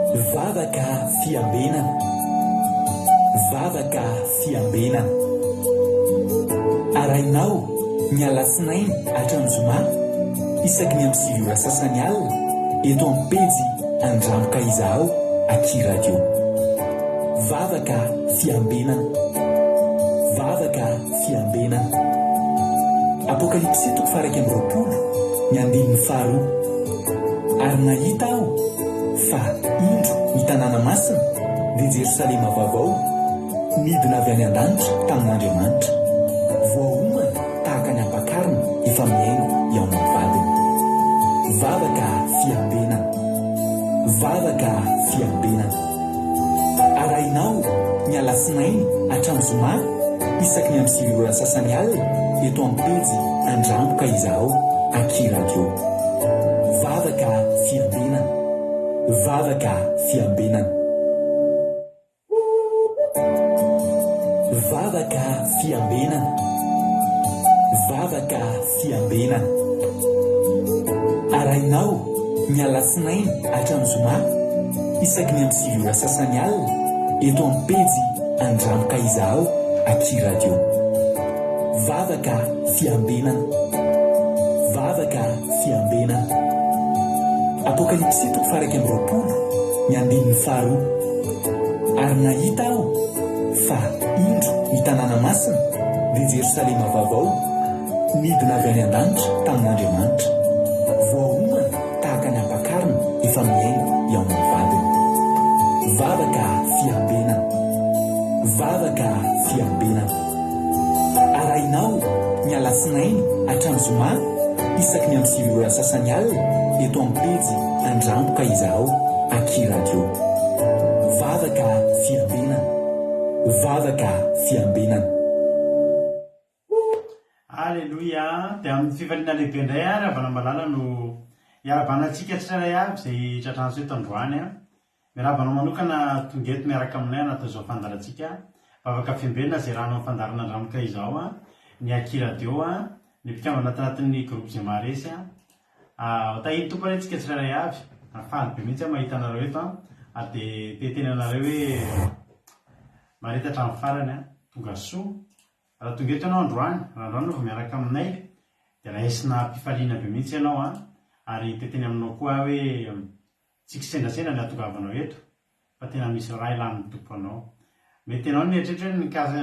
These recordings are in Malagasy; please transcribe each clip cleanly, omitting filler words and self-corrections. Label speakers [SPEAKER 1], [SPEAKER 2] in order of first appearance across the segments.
[SPEAKER 1] Vavaka fiambenana, vavaka fiambenana. Arainao ny alatsinainy hatramin'ny zoma isaky ny amin'ny 7 ora sasany alina eto amin'ny pejy Andramboka Izaho Aky Radio. Vavaka fiambenana, vavaka fiambenana. Apokalipsy 1:20 ny 15. Ary nahita aho fa indro ny tanàna masina dia Jerosalema vaovao midina avy any an-danitra tamin'Andriamanitra, voaomana tahaka ny ampakarina efa miaingo eo amin'ny vadiny. Vavaka fiambenana, vavaka fiambenana. Arainao ny alatsinainy hatramin'ny zoma isaky ny amin'ny 7 ora sasany alina eto amin'ny pejy Andramboka Izaho Aky Radio. Vavaka fiambenana, vavaka fiambenana. Vavaka fiambenana, vavaka fiambenana. Arainao ny alatsinainy hatramin'ny zoma isaky ny amin'ny 7 ora sasany alina eto amin'ny pejy Andramboka Izaho Aky Radio. Vavaka fiambenana, vavaka fiambenana. Apokalipsy 1:20 ny 15. Ary nahita aho fa indro ny tanàna masina dia Jerosalema vaovao midina avy any an-danitra tamin'Andriamanitra, voaomana tahaka ny ampakarina efa miaingo eo amin'ny vadiny. Vavaka fiambenana, vavaka fiambenana. Arainao ny alatsinainy hatramin'ny zoma isaky ny amin'ny 7 ora sasany alina eto amin'ny pejy Andramboka Izaho Aky Radio. Vavaka fiambenana, vavaka fiambenana.
[SPEAKER 2] Alleluia. Dia amin'ny fivaliana lehibe indray ravana malala no iarabanantsika tsirairay avy izay tratran'izao eto androany. Miarabana manokana tonga eto miaraka aminay anaty izao fandarantsika vavaka fiambenana izay rahana amin'ny fandarana Andramboka Izaho ny Aky Radio ny mpikambana anatin'ny groupe izay maharesy. Tahiny tompony antsika tsirairay avy afaly be mihitsy mahita anareo eto dia teteny anareo hoe mareta hatramin'ny farany tonga soa. Raha tonga eto ianao androany, raha androany fa miaraka aminay dia raisina mpifaliana be mihitsy ianao ary teteny aminao koa hoe tsy kisendrasendra ny atongavanao eto fa tena misy raha ilan'ny tompo anao. Mety ianao ny eritreretra hoe nikaza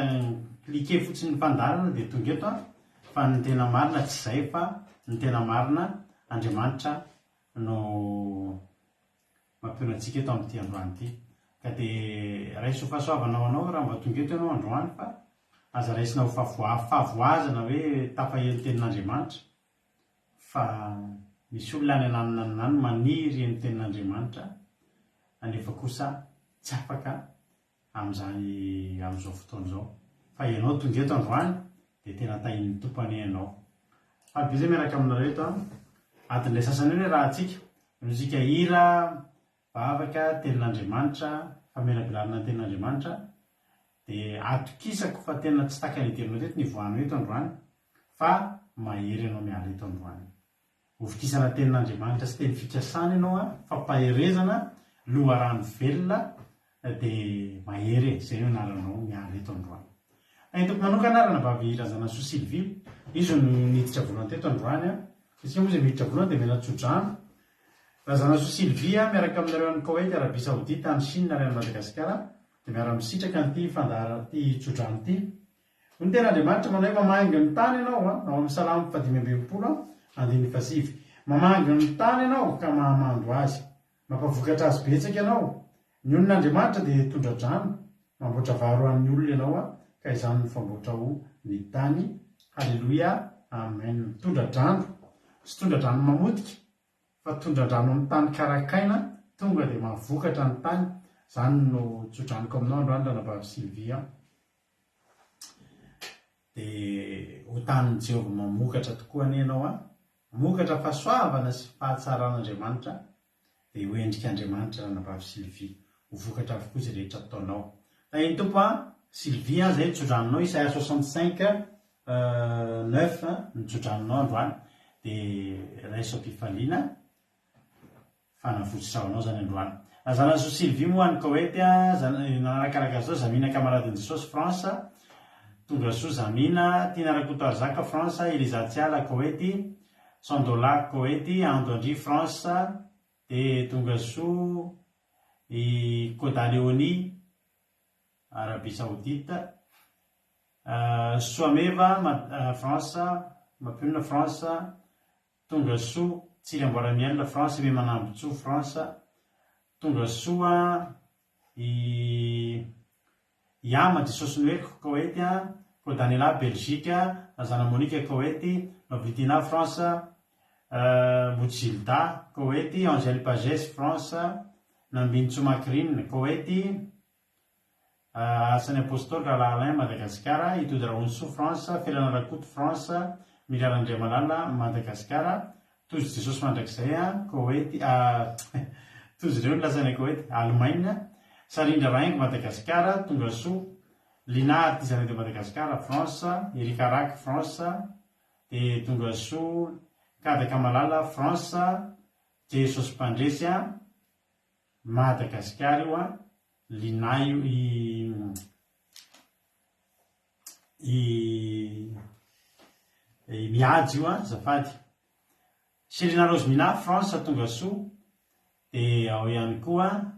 [SPEAKER 2] klike fotsiny ny fandarana dia tonga eto fa ny tena marina tsy izay fa ny tena marina Andriamanitra no mampiona antsika eto amin'ity androany ity. Ka dia raiso fahasoavanao anao raha mba tonga eto ianao androany fa aza raisina ho fahavoazana hoe tafahely tenin'Andriamanitra fa misy olona any ananany maniry ny tenin'Andriamanitra anefa kosa tsy afaka amin'izao fotoana izao. Fa ianao tonga eto androany dia tena tahin'ny tompony ianao. Fa be zay miaraka aminareo eto atin'ilay sasany hoe raha atsika mozika hira vavaka tenin'Andriamanitra famelabelarana ny tenin'Andriamanitra dia atokisako fa tena tsy takany iterina teto ny voanao eto androany fa mahery ianao miala eto androany. Hofikisana tenin'Andriamanitra sy teny fikasana ianao fampaherezana loharano velona dia mahery izay no anaranao miala eto androany. Toko manokana arana vavy Razana Soa Sylvie izy no niditra volana teto androany isika moa izay miditra volana dia mena tsodrano. Razana Soa Sylvie miaraka aminareo any Koweït, Arabia Saodita, any Chine ary any Madagasikara dia miara-misitraka n'ity fandara ity tsodrano ity. Ny ten'Andriamanitra manao hoe mamainga ny tany ianao ao amin'ny Salamo 5:20 mamainga ny tany ianao ka mahamando azy, mampavokatra azy betsaka ianao. Ny olon'Andriamanitra dia tondra-drano, mamboatra varo amin'ny olona ianao ka izany ny famboatra ho ny tany. Halleluia, amen. Tondra-drano, sy tondra-drano mamotika fa tondra-drano amin'ny tany karakaina tonga dia mavokatra ny tany. Izany no tsodraniko aminao androany ranavavy Sylvia. Dia ho tanin'i Jehovah mamokatra tokoa anie ianao mamokatra fahasoavana sy fahatsaran'Andriamanitra dia ho endrik'Andriamanitra ranavavy Sylvia. Ho vokatra avokoa izay rehetra ataonao. Tahiny tompo Sylvia izay tsodranonao Isaia 65:9 ny tsodranonao androany dia raiso am-pifaliana fanavotsitranao zany androany. Zanasoa Sylvie moa any Koety nanarakaraka zao Zamina Camaradin'i Jesosy France, tonga soa Zamina Tina Rakotoarzaka France, Eliza Tsiala Koety, Sandola Koety, Andondry France, de tonga soa i Koda Léonie Arabie Saoudite, Soameva France, Mapinona France, tonga soa Tsiramboaramiel France, Memanambotsoa France, tonga soa i Yama Jesosy Noely Koety, Kodanela Belgique, Zana Monique Koety, Novitina France, Mojilda Koety, Angèle Pagès France, Nambintsou Macrine Koety, Asany Apôstôly Rahalain Madagasikara, Itody Raonsoa France, Felana Rakoto France, Mirarandriamalala Madagasikara, Tozy Jesosy mandrakizay Koety, tozy ireo nilasana Koety, Allemagne, Sarindra Raingo Madagasikara, tonga soa Lina Artisanat de Madagasikara France, Erika Rak France, de tonga soa Kadaka Malala France, Jesosy Mpandresy Madagasikara io Lina io i miady io zafady. Serena Rose France tonga soa, de ao ihany koa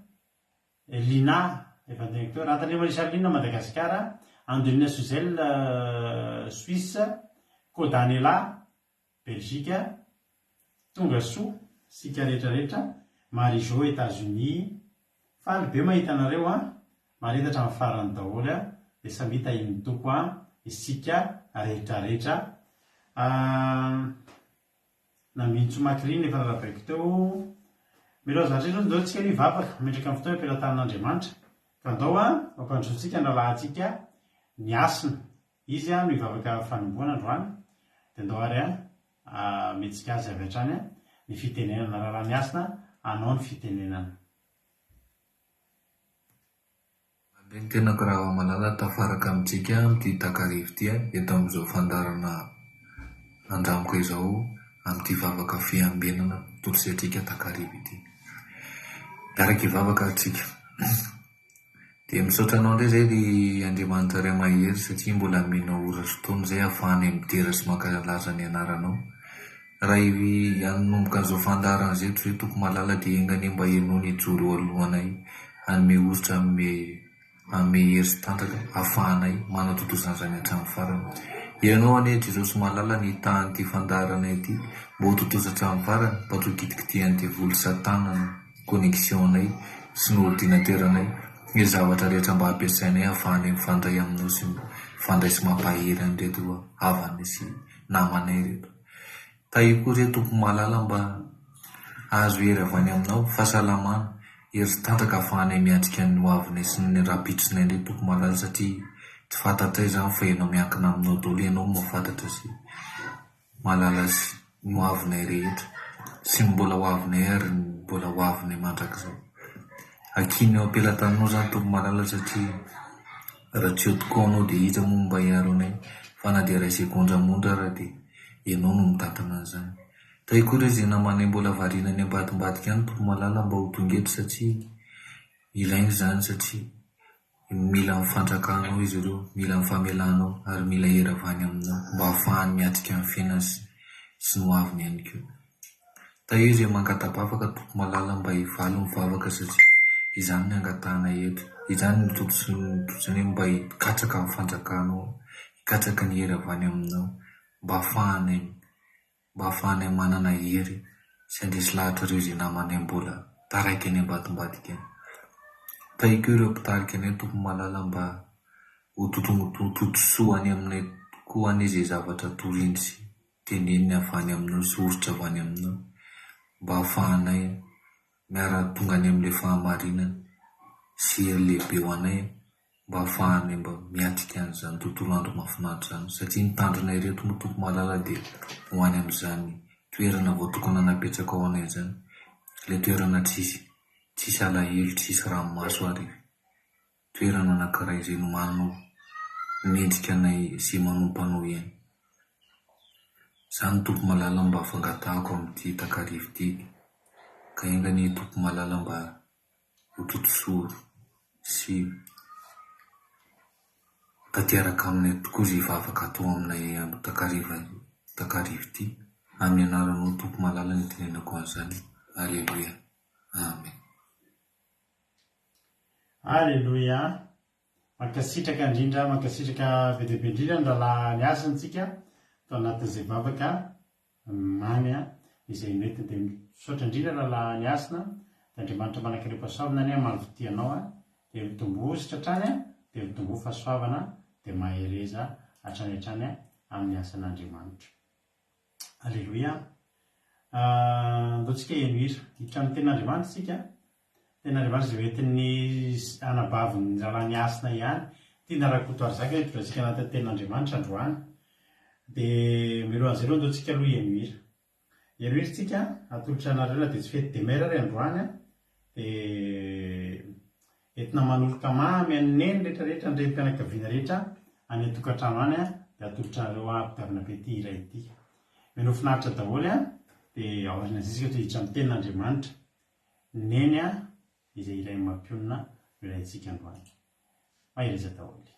[SPEAKER 2] Lina efa directeur Ratandrema Charlina Madagasikara, Andelina Suzel Suisse, Kodanela Belgique, tonga soa sika rehetrarehetra, Marijo États-Unis, faly be mahita anareo maretatra amin'ny farany daholo de samita iny toko isika rehetrarehetra. Nambintsou Macrine efa narabaiko teo. Mila zavatra izao ndao tsika nivavaka metraka amin'ny fotoana ampelantan'Andriamanitra ka ndao mampandrosotsika nalahantsika ny asina izy no hivavaka fanomboana androany, de ndao ary metsika azy avy hatrany ny fitenenana raha ny asina anao ny fitenenana.
[SPEAKER 3] Ny tenako raha malala tafaraka amintsika amin'ity takarivo ity eto amin'izao fandarana andramoko izao amin'ity vavaka fiambenana tolosetrika takarivo ity. Miaraka hivavaka atsika. Dia misaotra anao indray izay ny Andriamanitra Ray Mahery satria mbola amenao ora sy fotoana izay ahafahany mitera sy mankalaza ny anaranao. Raha hanomboka an'izao fandarana izay tsy hoe toko malala dia engany mba henao ny joro alohanay hanome ositra hanome hery sy tanjaka ahafahanay manatotozana izany hatramin'ny farany. Ianao anie Jesosy malala ny tahan'ity fandarana ity mba ho totoza hatramin'ny farany, mba tsy ho kitikitihan'ity volo satanana connexionnay sy ny ordinateranay ny zavatra rehetra mba ampiasainay ahafahanay mifandray aminao sy mifandray sy mampahery an'ireto havany sy namanay reto. Ta io koa izay tompo malala mba azo hery avy any aminao, fahasalamana, hery sy tanjaka ahafahanay miatrika ny hoavinay sy ny rapitsinay indray tompo malala satria tsy fantatray izany fa ianao miankina aminao daholo, ianao mahafantatra sy malala sy ny hoavinay rehetra sy mbola hoavinay ary mbola hoavinay mandrakizao. Akiny eo ampelantaninao izany tompo malala satria raha tsy eo tokoa anao dia iza moa mba hiaro anay, fa na dia ray sekondra raha dia ianao no mitantana an'izany. Tay koa izay namanay mbola variana any ambadimbadika any tompo malala mba ho tonga eto satria ilainy izany, satria mila mifantrakanao izy ireo, mila mifamelanao ary mila hery avy any aminao mba ahafahany miatrika amin'ny fiainany sy ny hoaviny ihany koa. Ta io izay mangatapavaka tompo malala mba hivalo mivavaka satria izany ny angatahana eto, izany ny tototsiny mba hikatraka amin'ny fanjakanao, hikatraka ny hery avy any aminao mba ahafahanay manana hery sy andresy lahatra ireo izay namanay mbola taraiky any ambadimbadika any. Taiko ireo mpitarika anay tompo malala mba ho totosoa any aminay koa any izay zavatra toriny sy teneniny avy any aminao sy oritra avy any aminao mba ahafahanay miara tonga any amin'ilay fahamarinana sy hery lehibe ho anay mba ahafahanay mba miatrika an'izany tontolo andro mahafinaritra izany, satria nitandronay reto moa tompo malala dia ho any amin'izany toerana voatokana napetraka ao anay izany, ilay toerana tsisy alahelo, tsisy ranomaso ary toerana anankiray izay nomanao mendrika anay sy manompo anao ihany. Izany tompo malala mba afangatahako amin'ity takarivo ity, ka engany tompo malala mba bokitosoro sy tanteraka aminay tokoa zay vavaka atao aminay andro takarivo ity. Amin'ny anaranao tompo malala ny tenenako an'izany. Alleluia. Amen.
[SPEAKER 2] Alleluia. Mankasitraka indrindra, mankasitraka be dia be indrindra ny rahalahy ny asantsika tao anatin'izay vavaka mamy izay mety dia misaotra indrindra rahalahy ny asina. Dia Andriamanitra manankareo pasoavana any manoditianao dia mitombo sitratrany dia mitombo fahasoavana dia mahereza hatrany hatrany amin'ny asan'Andriamanitra. Alleluia. Andaontsika ihanohira hiditra amin'ny ten'Andriamanitra isika. Ten'Andriamanitra izay hoentin'ny anabaviny rahalahy ny asina ihany. Tiana rakoto arzaka hitondrantsika anatin'ny ten'Andriamanitra androany. Dia mialoha an'izay aloha andaontsika aloha ihanohira. Ihanohira isika atolotra anareo na dia tsy fety dia mera ry androany dia entina manoloka mamy amin'ny neny rehetrarehetra ny renim-pianakaviana rehetra any an-tokantrano any dia atolotra anareo ampitavina be ity iray ity. Mino finaritra daholo dia aorina zizika toy hiditra amin'ny ten'Andriamanitra. Neny izay iray mampionina ilayntsika androany. Mahereza daholo.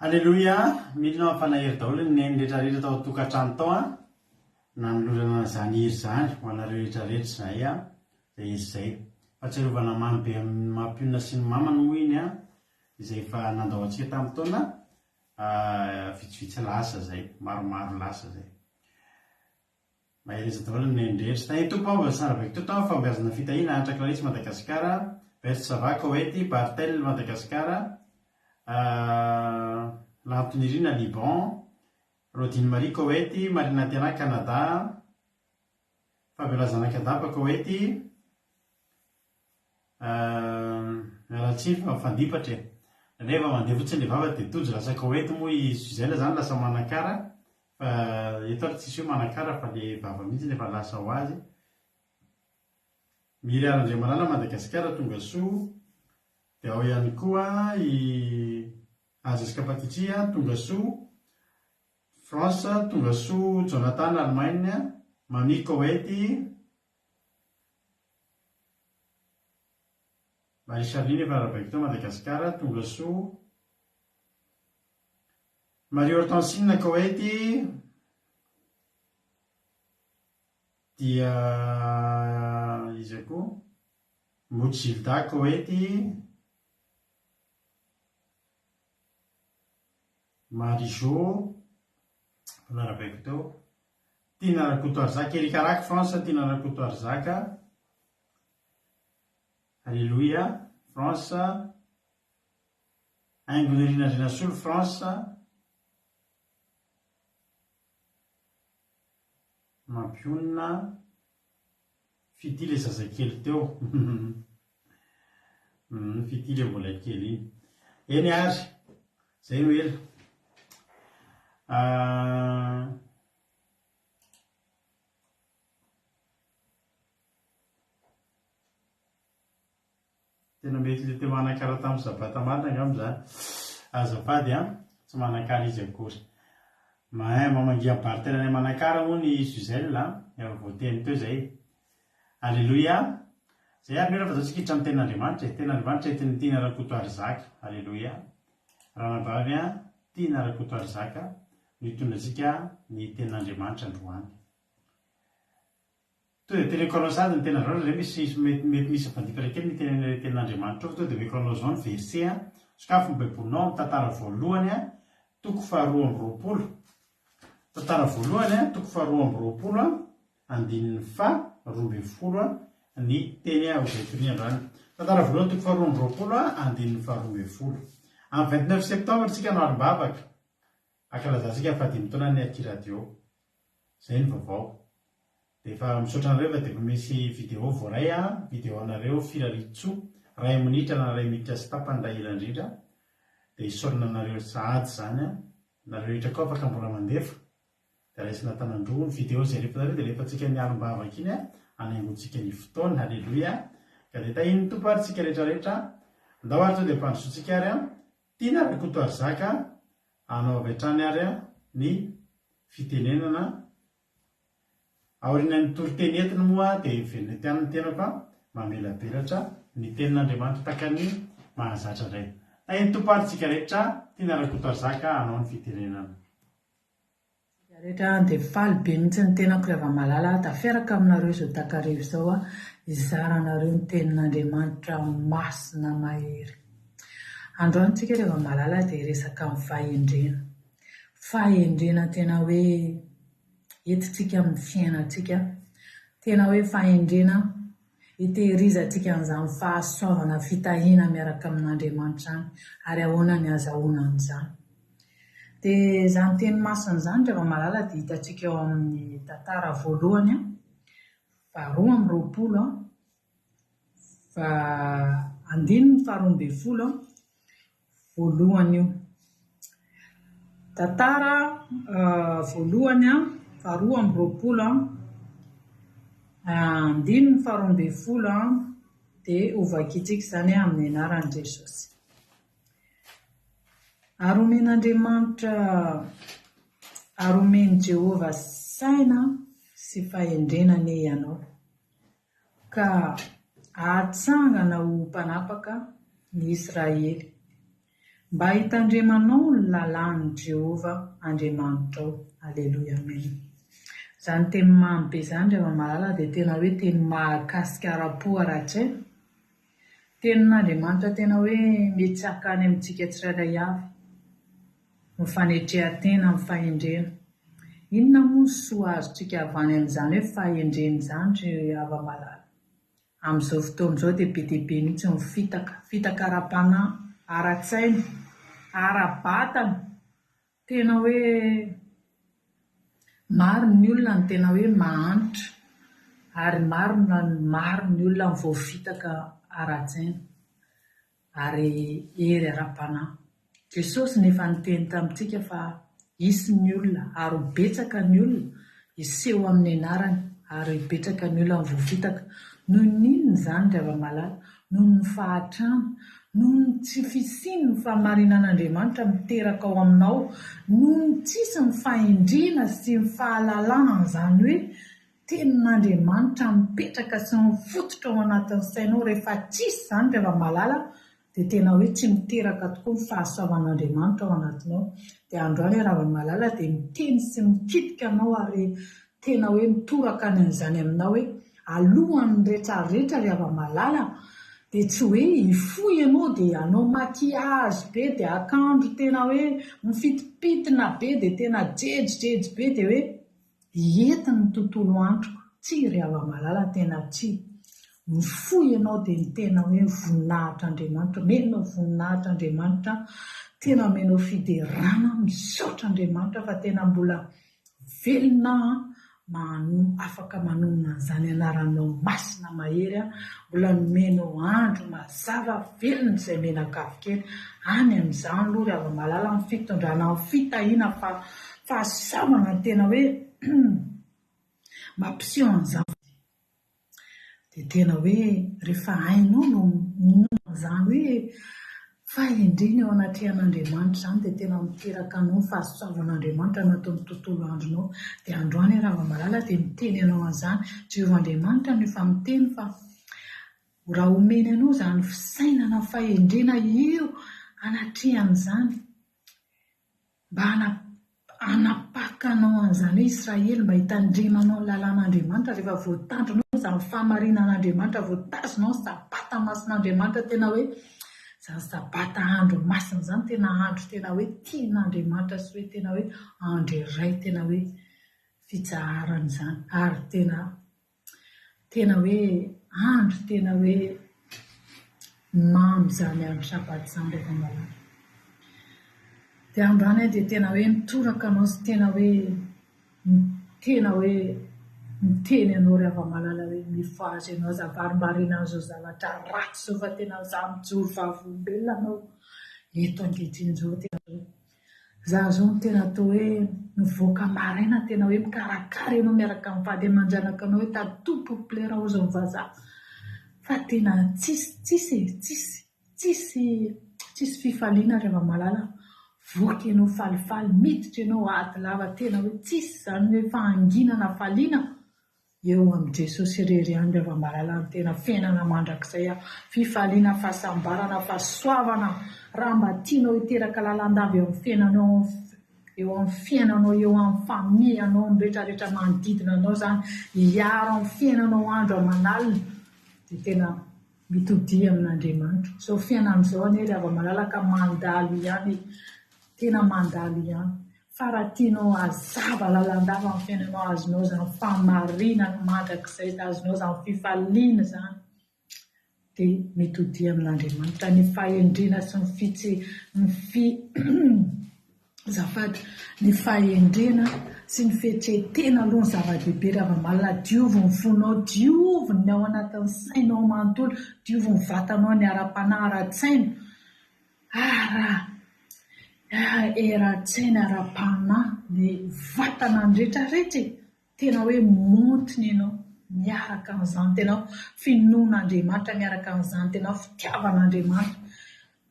[SPEAKER 2] Alleloia, milina mifanahery daholo ny rehetrarehetra tao tokantrano tao na nolorana zany hery zany ho anareo rehetrarehetra izay izay izy izay. Fahatsiarovana mamy be amin'ny mampionina sy ny mamany moa iny izay efa nandao antsika tamin'ny taona vitsivitsy lasa izay, maromaro lasa izay. Mahereza daholo ny rehetra. Tany tompo aho tsara be toto fambeazana fitahina Antra Clarisse Madagasikara, Berthe Savaka Oety, Bartel Madagasikara, Lantony Irina Liban, Rodine Marie Koety, Marina Tiana Canada, Fabelazana Kadapa Koety, Mialatsiny fa mifandipatra rehefa mandeha fotsiny le vava dia tojo lasa Koety moa i Suzelle zany lasa manakara fa eto ary tsisy hoe manakara fa le vava mihitsy efa lasa ho azy. Miriam Andriamalala Madagasikara tonga soa, dia ao ihany koa i Azaska Patitria tonga soa, France tonga soa, Jonathan Allemagne, Mami Koety, Marie Charline efa Arabakito Madagasikara tonga soa, Marie Hortensine Koety, dia izy koa Mojilda Koety, Marijo Arabakito, Tina Rakoto Arzaka, Erika Rak France, Tina Rakoto Arzaka, Alléluia, France, Aingo Irina Rinasolo, France, Mampiona, fitily zazakely teo, fitily mbola kely iny. Eny ary, zay no ela. Tena mety le teo manakara tamin'ny sabata marina angamba zany. Azafady tsy manakara izy akory. Mahay mamangia bartelana manakara moa ny Suzelle efa voateny teo zay. Alléluia. Zay ary mira fataontsika hitrany ten'Andriamanitra. Ten'Andriamanitra etiny Tina Rakoto Arzaka. Alléluia. Ranabavy Tina Rakoto Arzaka no hitondratsika ny ten'Andriamanitra androany. To dia tenekao sady ny tena androany zay mety misy fandipatra kely ny ten'Andriamanitra. To dia vekonao zao ny verset sokafo ny baibolinao amin'ny tantara voalohany toko faharoa amby roapolo. Tantara voalohany toko faharoa amby roapolo andininy fa roa ambin'ny folo ny teny izay toria androany. Tantara voalohany toko faharoa amby roapolo andininy fa roa ambin'ny folo. Amin'ny 29 septembre tsika no alim-bavaka ankalazantsika fahadimy taona ny Aki Radio. Zay ny vaovao. Dia efa misaotra anareo fa dia efa misy vidéo voaray vidéo anareo Firaritsoa 2 minitra na 2 minitra sy tapany ela indrindra. Dia isaorana anareo sahady zany nareo rehetra koa afaka mbola mandefa. Dia raisina tanandroa ny vidéo zay rehefa dia rehefa tsika ny alim-bavaka iny anaingontsika ny fotoana. Halleluia. Ka dia tahiny ny tompo ary tsika rehetrarehetra. Ndao ary dia mpandrosotsika ary Tina Rakoto Arzaka hanao avy hatrany ary ny fitenenana. Aorian'ny toriteny entiny moa dia venetian'ny tenako mamelabelatra ny tenin'Andriamanitra takany mahazatra indray. Tahiny tompo ary tsika rehetra Tina Rakoto Arzaka hanao ny fitenenana.
[SPEAKER 4] Rehetra dia faly be mihitsy ny tenako rehefa malala tafiaraka aminareo izao takarivo izao izaranareo ny tenin'Andriamanitra masina mahery. Androany tsika rehefa malala dia resaka amin'ny fahendrena. Fahendrena tena hoe entitsika amin'ny fiainantsika. Tena hoe fahendrena hitehirizantsika an'izany fahasoavana fitahiana miaraka amin'Andriamanitra any ary ahoana ny azahoana an'izany. Dia izany teny masina izany rehefa malala dia hitantsika eo amin'ny tantara voalohany faharoa amby roapolo fa andininy faharoa ambin'ny folo voalohany io. Tantara voalohany faharoa amby roapolo andininy faharoa ambin'ny folo dia ovakitsika izany amin'ny anaran'i Jesosy. Aromen'Andriamanitra, aromeny Jehova saina sy fahendrenany ianao, ka ahatsangana ho mpanapaka ny Israely. mba hitandremanao ny lalàn'i Jehova Andriamanitrao. Aleloia, amen. Izany teny mamy be izany rehefa malala dia tena hoe teny mahakasika ara-po ara-tsaina. Tenin'Andriamanitra tena hoe mety hakany amintsika tsirairay avy. Mifanetrehan-tena amin'ny fahendrena. Inona moa ny soa azontsika avy any amin'izany hoe fahendrena izany ry hava-malala? Amin'izao fotoana izao dia be dia be mihitsy ny fitaka ara-panahy, ara-tsaina, ara-batana. Tena hoe maro ny olona ny tena hoe mahantra, ary maro ny olona ny voafitaka ara-tsaina ary ery ara-panahy. Jesosy nefa niteny tamintsika fa hisy ny olona ary betsaka ny olona hiseho amin'ny anarany ary betsaka ny olona ny voafitaka. Noho n'inona izany zava-malala? Noho ny fahatrana, noho ny tsy fisiany ny fahamarinan'Andriamanitra miteraka ao aminao, noho ny tsisy ny fahendrena sy ny fahalalana izany hoe tenin'Andriamanitra mipetraka sy mifototra ao anatin'ny sainao. Rehefa tsisy izany zava-malala dia tena hoe tsy miteraka tokoa ny fahasoavan'Andriamanitra ao anatinao. Dia androany raha-malala dia miteny sy mikitika anao ary tena hoe mitoraka any an'izany aminao hoe alohan'ny rehetrarehetra raha-malala dia tsy hoe hifoy ianao dia anao makiazy be dia akanjo tena hoe mifitipitina be dia tena jejijejo be dia hoe hiety ny tontolo androko. Tsy ry hava-malala, tena tsy. Mifoy ianao dia ny tena hoe voninahitr'Andriamanitra, menao voninahitr'Andriamanitra, tena menao fiderana, misaotra Andriamanitra fa tena mbola velona afaka manomana an'izany anaranao masina mahery, mbola nomenao andro mazava velona izay menakavy kely. Any amin'izany aloha ry hava-malala ny fitondrana ny fitahiana fahasavana tena hoe mampiseho an'izany. Dia tena hoe rehefa hainao no izany hoe fahendrena eo anatrehan'Andriamanitra izany dia tena miteraka anao fahasoavan'Andriamanitra anaty ny tontolo andronao. Dia androany raha-malala dia miteny ianao an'izany. Jehovah Andriamanitra no efa miteny fa raha omeny anao izany fisainana fahendrena eo anatrehan'izany mba hanapakanao an'izany Israely, mba hitandremanao ny lalàn'Andriamanitra rehefa voatandronao izany fahamarinan'Andriamanitra, voatazonao ny sabata masin'Andriamanitra. Tena hoe izany sabata andro masina izany tena andro tena hoe tian'Andriamanitra sy hoe tena hoe andro iray tena hoe fitsaharana izany, ary tena hoe andro tena hoe mamy izany andro sabata izany rehefa malala. Dia androany dia tena hoe mitoraka anao sy tena hoe miteny anao ry hava-malala hoe mifahazo ianao zavarim-barina an'izao zavatra ratsy izao fa tena izaho mijoro vavolombelona anao eto ankehitriny izao. Tena izaho izao no tena atao hoe mivoaka maraina, tena hoe mikarakara ianao miaraka amin'ny vady aman-janaka anao hoe tatompo plera ao izao vazaha. Fa tena tsisy fifaliana ry hava-malala. Voaka ianao falifaly, miditra ianao aty lava, tena hoe tsisy izany hoe fahanginana faliana eo amin'i Jesosy irery ihany ry hava-malala. Ny tena fiainana mandrakizay, fifaliana, fahasambarana, fahasoavana. Raha mba tianao hiteraka lalandava eo amin'ny fiainanao, eo amin'ny famianao, ny rehetrarehetra manodidina anao izany, hiaro amin'ny fiainanao andro aman'alina, dia tena mitodihy amin'Andriamanitra. Izao fiainan'izao anie ry hava-malala ka mandalo ihany, tena mandalo ihany. Fa raha tianao hazava lalandava amin'ny fiainanao, azonao izany fahamarinana mandrakizay, azonao izany fifaliana izany, dia mitodihy amin'Andriamanitra. Ny fahendrena sy ny fahendrena sy ny fihetsetena aloha ny zava-dehibe ry hava-malala. Diovy ny fonao, diovy ny ao anatin'ny sainao manontolo, diovy ny vatanao ny ara-panahy, ara-tsaina, era-tsaina, ara-panahy, ny vatana ny rehetrarehetra, tena hoe montiny ianao miaraka amin'izany, tena finoan'Andriamanitra miaraka amin'izany, tena fitiavan'Andriamanitra.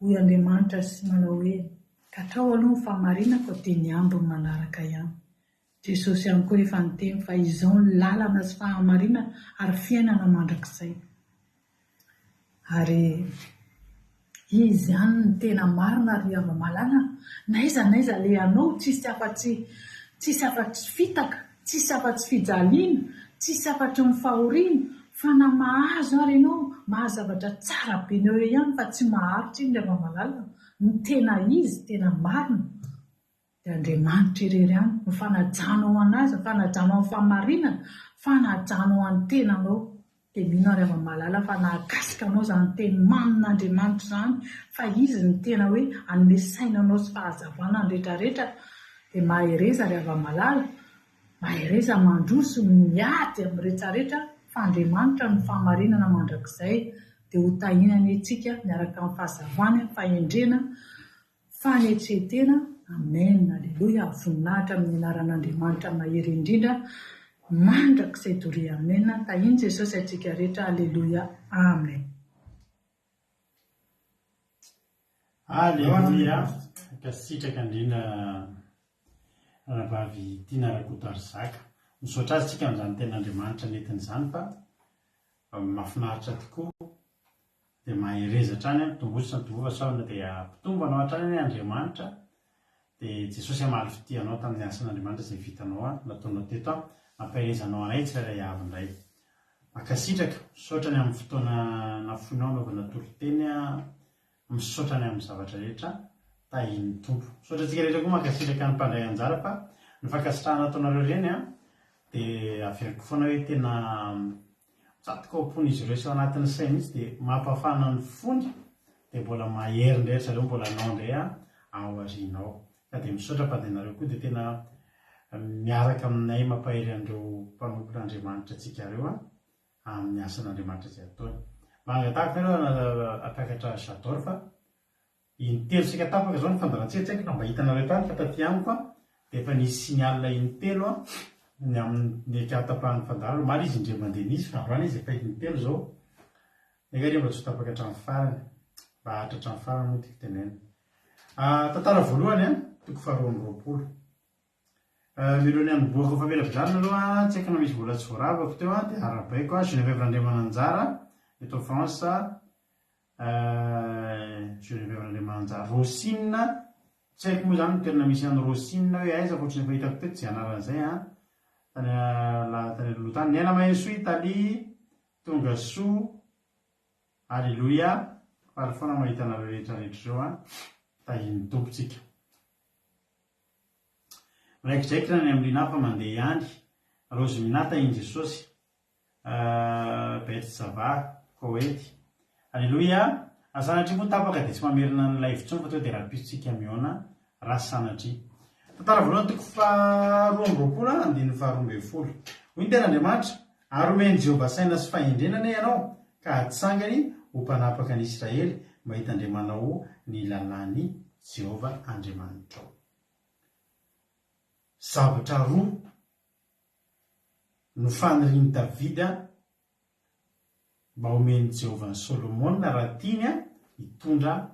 [SPEAKER 4] Hoy Andriamanitra sy manao hoe katrao aloha ny fahamarinako dia ny ambiny manaraka ihany. Jesosy ihany koa rehefa niteny fa izao ny lalana sy fahamarinana ary fiainana mandrakizay. Ary Izy ihany ny tena marina ry hava-malala. Naiza le anao tsisy afa-tsy fitaka, tsisy afa-tsy fijaliana, tsisy afa-tsy ny fahoriana, fa na mahazo ary ianao mahazavatra tsara be ny eo ihany fa tsy maharitra iny ry hava-malala. Ny tena izy tena marina dia Andriamanitra irery ihany ny fanajanao anazy, ny fanajanao amin'ny famarinana, fanajanao amin'ny tenanao. Dia mino ary hava-malala fa nahakasika anao izany teny manin'Andriamanitra izany, fa izy ny tena hoe hanome sainanao sy fahazavana ny rehetrarehetra. Dia mahereza ry hava-malala, mahereza mandroso miady amin'ny rehetrarehetra, fa Andriamanitra ny fahamarinana mandrakizay. Dia ho tahinany antsika miaraka amin'ny fahazavana, fahendrena, fanetsetena. Amen, aleloia. Voninahitra amin'ny anaran'Andriamanitra mahery indrindra mandrakizay doria. Amen. Tahiny Jesosy antsika rehetra. Aleloia. Amen.
[SPEAKER 2] Aleloia. Kasitraka indrindra rahavavy tiana rakoto zaka. Misaotra azy tsika amin'izany ten'Andriamanitra nentin'izany fa mahafinaritra tokoa. Dia mahereza hatrany mitombosa ny tovova saona dia mpitombo anao hatrany ny Andriamanitra. Dia Jesosy hamaly fitianao tamin'ny asan'Andriamanitra izay vitanao nataonao teto mampaherezanao anay tsirairay avy indray. Makasitraka misaotra ny amin'ny fotoana nafoinao anaovana toloteny, misaotra ny amin'ny zavatra rehetra tahin'ny tompo. Misaotra antsika rehetra koa makasitraka ny mpandray anjara fa ny fankasitrahana ataonareo ireny dia averiko foana hoe tena tsatoka ao am-pony izy ireo sy ao anatin'ny saina mihitsy dia mampafana ny fony dia mbola mahery indray zareo mbola anao indray ao aorianao. Ka dia misaotra mpadenareo koa dia tena miaraka aminay mampahery an'ireo mpanompon'Andriamanitra antsika ireo amin'ny asan'Andriamanitra izay ataony. Mangatahaka ireo apakatra J'adore fa intelo sika tapaka izao ny fandarantsika tsy haiko mba hitanareo tany fa taty amiko dia efa nisy signalina intelo ny amin'ny akatapahan'ny fandaro. Mary izy indray mandeha nisy fa androany izy efa intelo izao. Negaria mba tsy ho tapaka hatramin'ny farany, mba hatra hatramin'ny farany moa tiako tenena. Tantara voalohany toko faharoa amby roapolo. Milony amin'ny boaka famelapidrarana aloha tsy haiko na misy vola tsy voaravako teo dia arabaiko Geneviève Andriamananjara eto France, Geneviève Andriamananjara Rosine, tsy haiko moa izany ny toerana misy an'ny Rosine hoe aiza fotsiny efa hitako teto izay anaran'izay tany alohatany. Ny aina Mainsoa Italie, tonga soa, aleloia. Faly foana mahita anareo rehetrarehetra izao tahin'ny tompontsika. Miraikidrakitra ny amin'ny linafa mandeha ihany, Rose Minata iny Jesosy, Betsava, Koety, aleloia. Sanatry moa tapaka dia tsy mamerina ny live intsony fa tonga dia rahapisitsika miona raha sanatry. Tantara voalohany toko faharoa amby roapolo andininy faharoa ambin'ny folo. Hoy ny ten'Andriamanitra, aromeny Jehovah saina sy fahendrenana ianao ka hatsangany ho mpanapaka ny Israely mba hitandremanao ny lalàn'ny Jehovah Andriamanitra. Zavatra roa no fanirian'i Davida mba omeny Jehovah ny Solomona raha tiany hitondra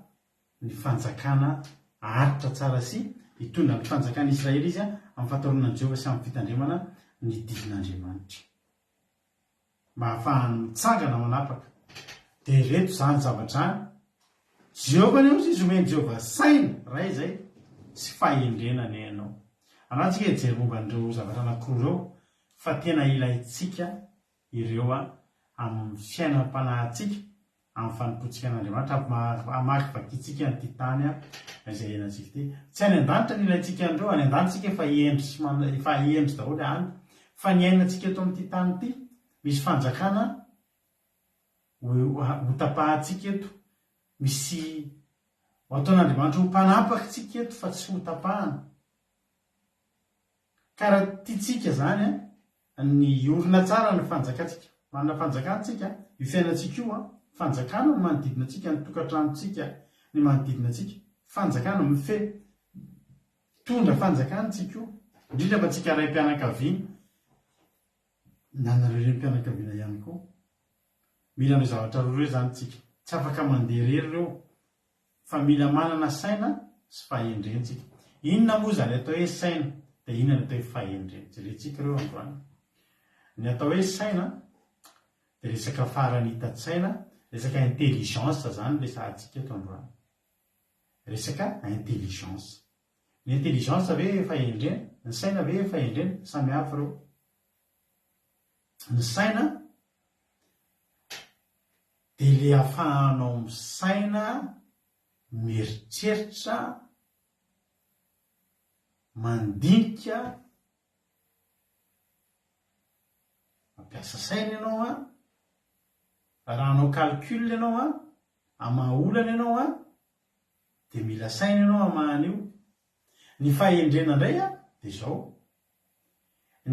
[SPEAKER 2] ny fanjakana aritra tsara sy hitondra ny fanjakana Israely izy amin'ny fahataronan'i Jehovah sy amin'ny fitandremana ny didin'Andriamanitra. Mba hahafahany mitsangana manapaka. Dia reto izany zavatra Jehovah ny izy omeny Jehovah saina raha izay sy fahendrenana ianao. Anatsika hijery momba an'ireo zavatra anankiroa ireo fa tena ilaitsika ireo amin'ny fiainam-panahintsika amin'ny fanompoantsika an'Andriamanitra, hamaky vakitsika ny titany izay henantsika ty. Tsy any an-danitra ny ilaitsika an'ireo, any an-danitra efa hiendry daholo any, fa ny ainantsika eto amin'ny titany ity misy fanjakana ho tapahantsika eto, misy ataon'Andriamanitra ho mpanapaka tsika eto fa tsy ho tapahana. Ka raha tiatsika izany ny orina tsara ny fanjakantsika, manana fanjakantsika, io fiainantsika io fanjakana ny manodidina antsika, ny tokantranontsika ny manodidina antsika, fanjakana tondra fanjakantsika io, indrindra fa tsika ray mpianakaviana, nanareo ireny mpianakaviana ihany koa. Mila ny zavatra roa ireo izany tsika, tsy afaka mandeha rery ireo, fa mila manana saina sy fahendrentsika. Inona moa izany atao hoe saina dia inona ny atao hoe fahendrena? Jerentsika ireo androany. Ny atao hoe saina dia resaka faran'ny hitan-tsaina, resaka intelligence zany le sahantsika eto androany resaka intelligence ny intelligence ve efa endrena ny saina ve efa endrena samy hafa reo ny saina dia le ahafahanao misaina mieritreritra mandinika mampiasa saina ianao raha anao calcul ianao amaolana ianao dia mila saina ianao amahan'io ny fahendrena indray dia izao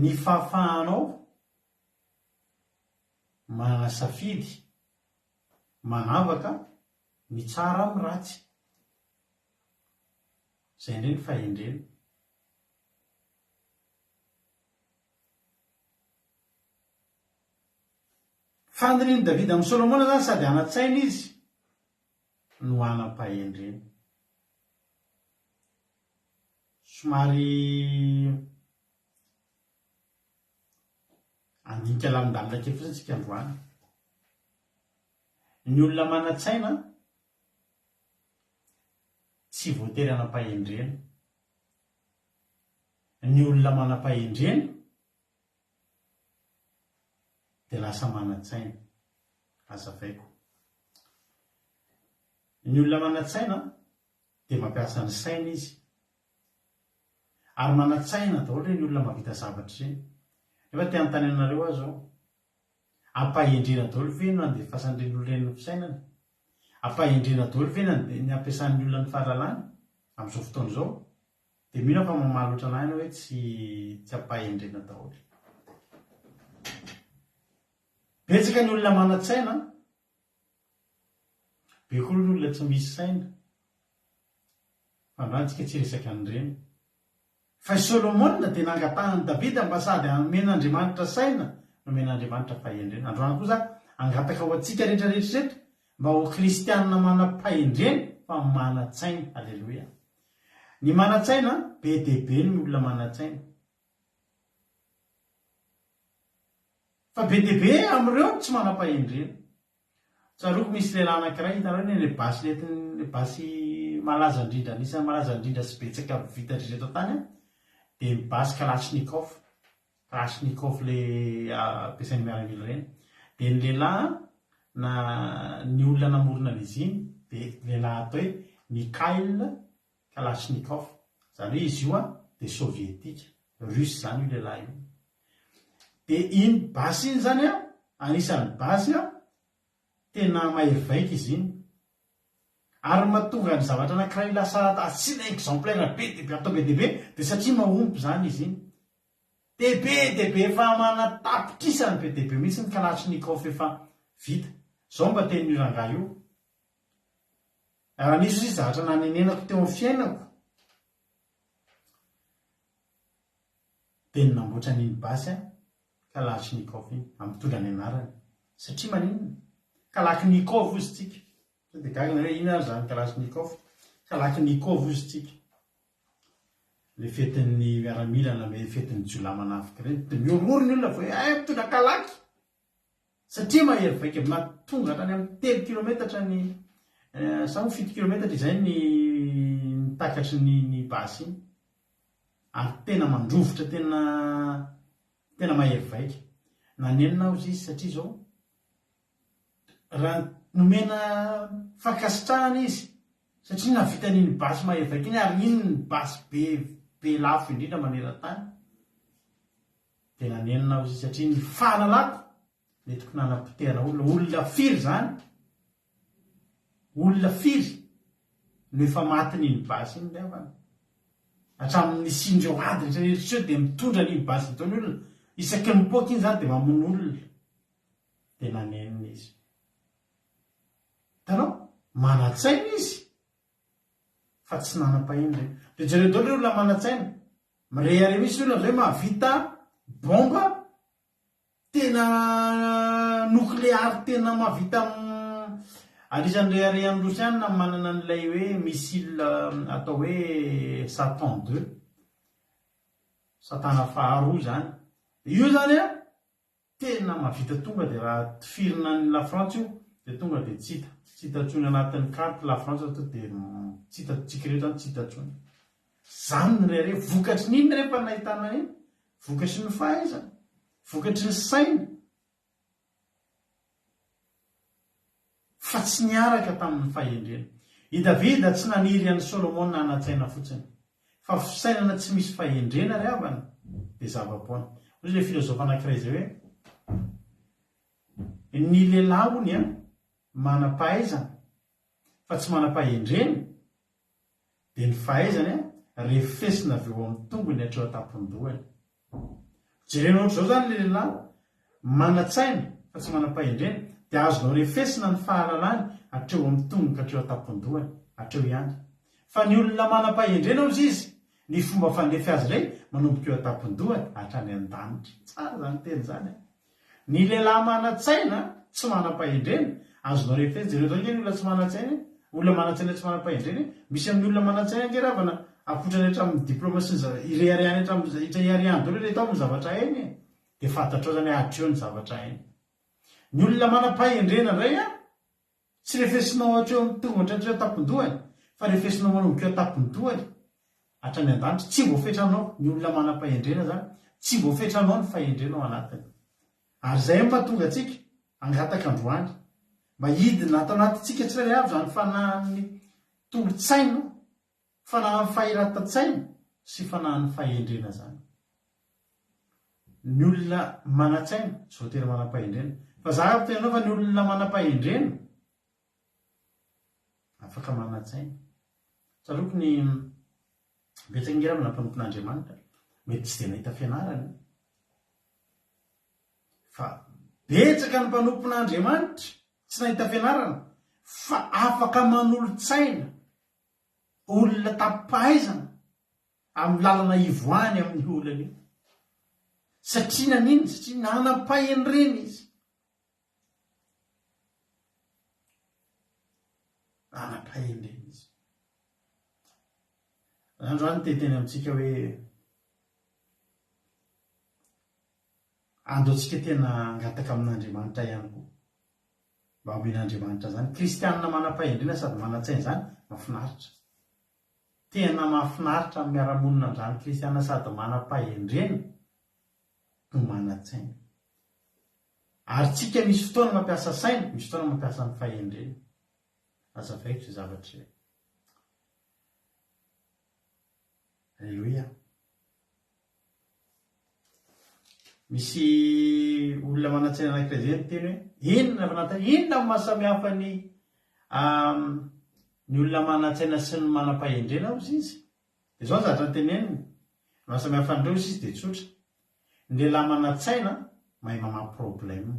[SPEAKER 2] ny fahafahanao manasafidy manavaka ny tsara amin'ny ratsy izay indray ny fahendrena fandrininy Davida amin'ny Solomona zany sady anatsaina izy no anam-pahendrena somary andinika lamindalina kely fotsiny tsika androany ny olona manatsaina tsy voatery anam-pahendrena ny olona manam-pahendrena dia lasa manatsaina azavaiko ny olona manatsaina dia mampiasa ny saina izy ary manatsaina daholo ny olona mahavita zavatra ireny efa te anontany anareo azy ao ampahendrena daholo ve no andefasan'ireny olona ny fisainana ampahendrena daholo ve ny ampiasan'ny olona ny fahalalana amin'izao fotoana izao dia mino fa mamalotra anahiny hoe tsy ampahendrena daholo betsaka ny olona manatsaina be koa ny olona tsy misy saina fandrahantsika tsy resaka an'ireny fa Solomona dia nangatahany Davida mba sady amen'Andriamanitra saina nomen'Andriamanitra fahendrena androany kosa angataka ho antsika rehetrarehetra mba ho kristianina manam-pahendrena fa manatsaina alleloia ny manatsaina be dia be ny olona manatsaina fa be dia be amin'ireo tsy manam-pahendrena tsaroako misy lehilahy anankiray hitanareo ny le basy malaza indrindra anisan'ny malaza indrindra sy betsaka vita rehetra tany dia basy Kalashnikov le ampiasain'ny miaramila ireny dia ny lehilahy na ny olona namorona an'izy iny dia lehilahy atao hoe Mikhail Kalashnikov zany hoe izy io dia sovietika russe zany io lehilahy io dia iny basy iny zany anisan'ny basy tena mahery vaika izy iny ary mahatonga ny zavatra anankiray lasa asiana exemplaire be dia be atao be dia be dia satria mahompy zany izy iny dia be efa manatapitrisany be dia be mihitsy ny Kalashnikov efa vita izao mba teny rangahy io raha nisy izy zavatra nanenenako teo amin'ny fiainako dia ny namboatra n'iny basy Kalashnikov iny amitondra ny anarany satria maninona Kalashnikov izy tsika dia gagana hoe ina zany Kalashnikov Kalashnikov izy tsika le fetin'ny miaramila na fetin'ny jiolahy manafika ireny dia miorory ny olona fa hoe mitondra kalaky satria mahery vaika mahatonga hatrany amin'ny 3 kilometatra ny samy 7 kilometatra izay ny takatry ny basy iny ary tena mandrovotra tena mahery vaika nanenina aho izy satria izao raha nomena fankasitrahana izy satria navita n'iny basy mahery vaika iny ary iny ny basy be lafo indrindra maneran-tany dia nanenina aho izy satria ny fahalalako netiko nanapotehana olona firy zany olona firy no efa maty n'iny basy iny levana hatramin'ny sindreo ady rehetrarehetra eo dia mitondra n'iny basy ntaony olona isaky mipoaka iny zany dia mamono olona dia nanenina izy tanao manatsaina izy fa tsy nanam-pahendrena dia jereo daholo le olona manatsaina mirehare misy olona zay mahavita bomba tena nucléaire tena mahavita anisan'ny reharehan'ny Rosiana manana an'ilay hoe missile atao hoe Satan 2 satana faharoa zany io zany tena mahavita tonga dia raha tifirina ny La France io dia tonga dia tsy hitatsony anatin'ny carte la France to dia tsy hitatsika rehetra tsy hitatsony. Zany ny rere vokatry n'iny rehefa nahitana iny, vokatry ny fahaizana, vokatry ny saina, fa tsy niaraka tamin'ny fahendrena. I Davida tsy naniry an'i Solomon nanatsaina fotsiny, fa fisainana tsy misy fahendrena ry havana dia zava-poana. Ozy le filozofa anankiray izay hoe ny lehilahy hony manam-pahaizana fa tsy manam-pahendrena dia ny fahaizana refesina avy eo amin'ny tongony hatreo an-tampon-dohany. Jerenao ohatr'izao zany le lehilahy manatsaina fa tsy manam-pahendrena dia azonao refesina ny fahalalany hatreo amin'ny tongony ka hatreo an-tampon-dohany, hatreo ihany. Fa ny olona manam-pahendrena ozy izy, ny fomba fandefy azy ilay manomboka eo an-tampon-dohany hatrany an-danitra. Tsara zany teny zany. Ny lehilahy manatsaina tsy manam-pahendrena azonao refesina. Jereo zao ny olona tsy manatsaina, olona manatsaina tsy manam-pahendrena. Misy amin'ny olona manatsaina angeravana akotrany hatra amin'ny diplôma sy ireariany hatra iariany dolo le tao amin'ny zavatra hainy dia fantatrao zany hatreo ny zavatra hainy. Ny olona manam-pahendrena indray tsy refesinao hatreo amin'ny tongotra hatreo an-tampon-dohany, fa refesinao manomboka eo an-tampon-dohany hatrany an-danitra. Tsy voafetranao ny olona manam-pahendrena zany, tsy voafetranao ny fahendrenao anatiny. Ary izay mahatonga antsika angataka androany mba hidina atao anatintsika tsirairay avy zany fanahin'ny tolotsaina, fanahin'ny fahiran-tantsaina sy fanahin'ny fahendrena zany. Ny olona manatsaina tsy voatery manam-pahendrena, fa za tenanao fa ny olona manam-pahendrena afaka manatsaina. Tsaloko ny betsaka ngeravana mpanompon'Andriamanitra mety tsy dia nahita fianarana, fa betsaka ny mpanompon'Andriamanitra tsy nahita fianarana fa afaka manolo-tsaina olona tapaizana amin'ny lalana ivoany amin'ny olana io. Satria nanino? Satria nanam-pahendrena izy. Nanam-pahendrena izy. Androany teteny amintsika hoe andoantsika tena angataka amin'Andriamanitra ihany koa, mba homen'Andriamanitra zany. Kristianina manam-pahendrena sady manatsaina zany mahafinaritra. Tena mahafinaritra amin'ny miara-monina amin'izany kristianina sady manam-pahendrena no manatsaina. Ary tsika misy fotoana mampiasa saina, misy fotoana mampiasa ny fahendrena. Azavaiko izay zavatra izay. Alleluia. Misy olona manatsaina anankiray izay miteny hoe inona inona ny mahasamihafa ny olona manatsaina sy ny manam-pahendrena ozy izy. Dia izao ny zavatra teneniny. Mahasamihafa an'ireo izy dia tsotra. Ny lehilahy manatsaina mahay mamaky problème.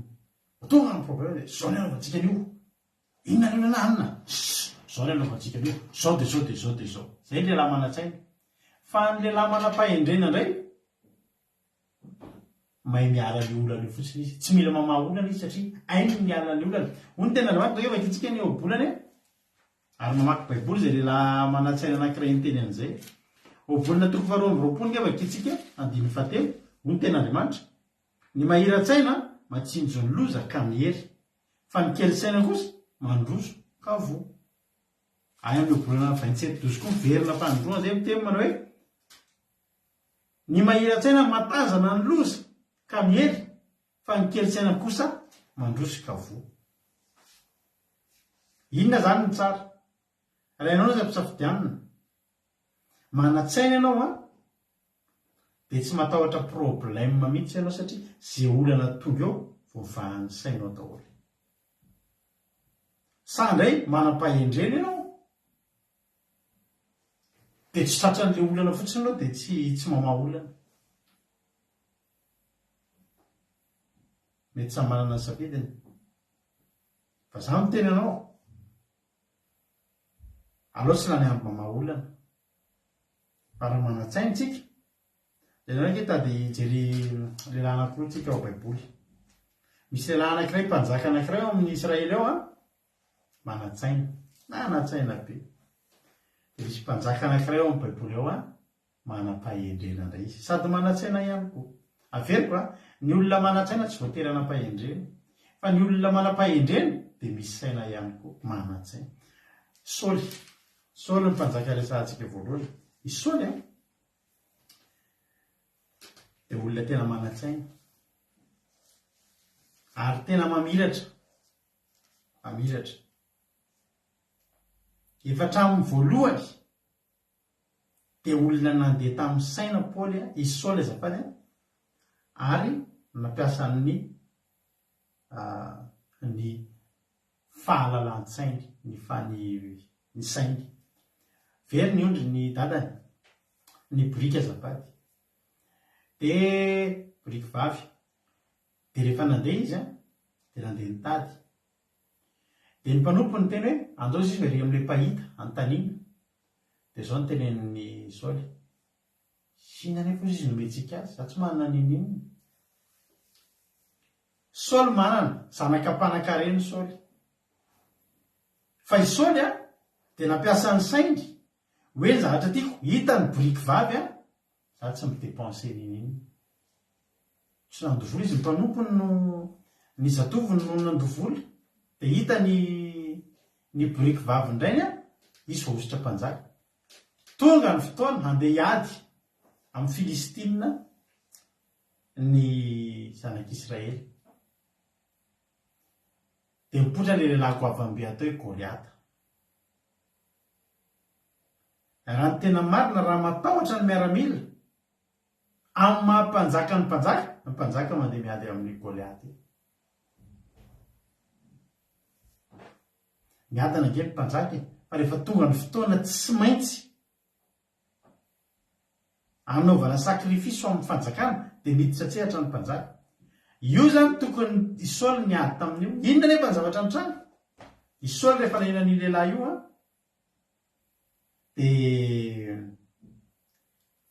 [SPEAKER 2] Tonga amin'ny problème dia zao ny anaovantsika an'io. Inona ny anana? Zao ny anaovantsika an'io. Zao dia zao dia zao dia zao. Izay ny lehilahy manatsaina. Fa ny lehilahy manam-pahendrena indray mahay miala ny olana io fotsiny izy. Tsy mila mamaha olana izy satria hainy miala ny olana. Hoy ny tena Andriamanitra efa hitantsika ny obolany ary mamaky baiboly izay lehilahy manatsaina anankiray ny teny an'izay. Obolana 2:20 efa hitantsika 9:7. Hoy ny tena Andriamanitra, ny mahira-tsaina matsinjo ny loza ka mihery, fa ny kely-tsaina kosa mandroso ka vo. Ay amin'ny obolana 27:12 koa miverina fandroana izay miteny manao hoe ny mahira-tsaina matazana ny loza ka mihery, fa ny kely-tsaina kosa mandroso ka vo. Inona zany ny tsara? Raha ianao izay mpisafidianina, manatsaina ianao dia tsy matahotra problème mihitsy ianao satria izay olana tonga eo voavahan'ny sainao daholo. Sa indray manam-pahendrena ianao dia tsy tratran'ilay olana fotsiny ianao dia tsy mamaha olana. Mety samy manana ny safidiny. Fa za miteny anao, aleo tsy lany ampy mamaha olana. Fa raha manatsaina tsika, dia nareo tady hijery lehilahy anankiroa tsika ao baiboly. Misy lehilahy anankiray, mpanjaka anankiray ao amin'ny Israely ao manatsaina, nanatsaina be. Dia misy mpanjaka anankiray ao amin'ny baiboly ao manam-pahendrena indray izy, sady manatsaina ihany koa. Averiko ny olona manatsaina tsy voatery hanam-pahendrena, fa ny olona manam-pahendreny dia misy saina ihany koa manan-tsaina. Saoly ny mpanjaka resantsika voalohany. I Saoly dia olona tena manan-tsaina ary tena mamiratra. Efa hatramin'ny voalohany dia olona nandeha tamin'ny saina Paoly i Saoly azafady ary nampiasa ny fahalalan-tsainy ny sainy. Very ny ondry ny dadany ny brika azafady dia brika vavy. Dia rehefa nandeha izy dia nandeha nitady. Dia ny mpanompo ny teny hoe andao izy very amin'ilay mpahita anontaniana. Dia izao ny tenenin'ny Saoly, sina nefa izy nomentsika azy, za tsy manana ninina. Saoly manana zanaka mpanan-karena Saoly. Fa i Saoly dia nampiasa ny sainy hoe zavatra tiako hita ny brika vavy za tsy midepense ninina. Tsy nandovoly izy ny mpanompo ny zatoviny no nandovoly. Dia hita ny brika vavy indray izy voaositra mpanjaka. Tonga ny fotoana handeha hiady amin'ny Filistina ny zanak'Israely. Dia mipoitra ilay lehilahy goavambe atao hoe Goliata. Raha ny tena marina, raha matahotra ny miaramila amin'ny mahampanjaka ny mpanjaka mandeha miady amin'ny Goliata. Miadana ange ny mpanjaka fa rehefa tonga ny fotoana tsy maintsy anaovana sakrifisy amin'ny fanjakana dia miditra tsehatra ny mpanjaka. Io zany tokony i Saoly niady tamin'io. Inona nefa ny zavatra nitranga? I Saoly rehefa nahinan'io lehilahy io dia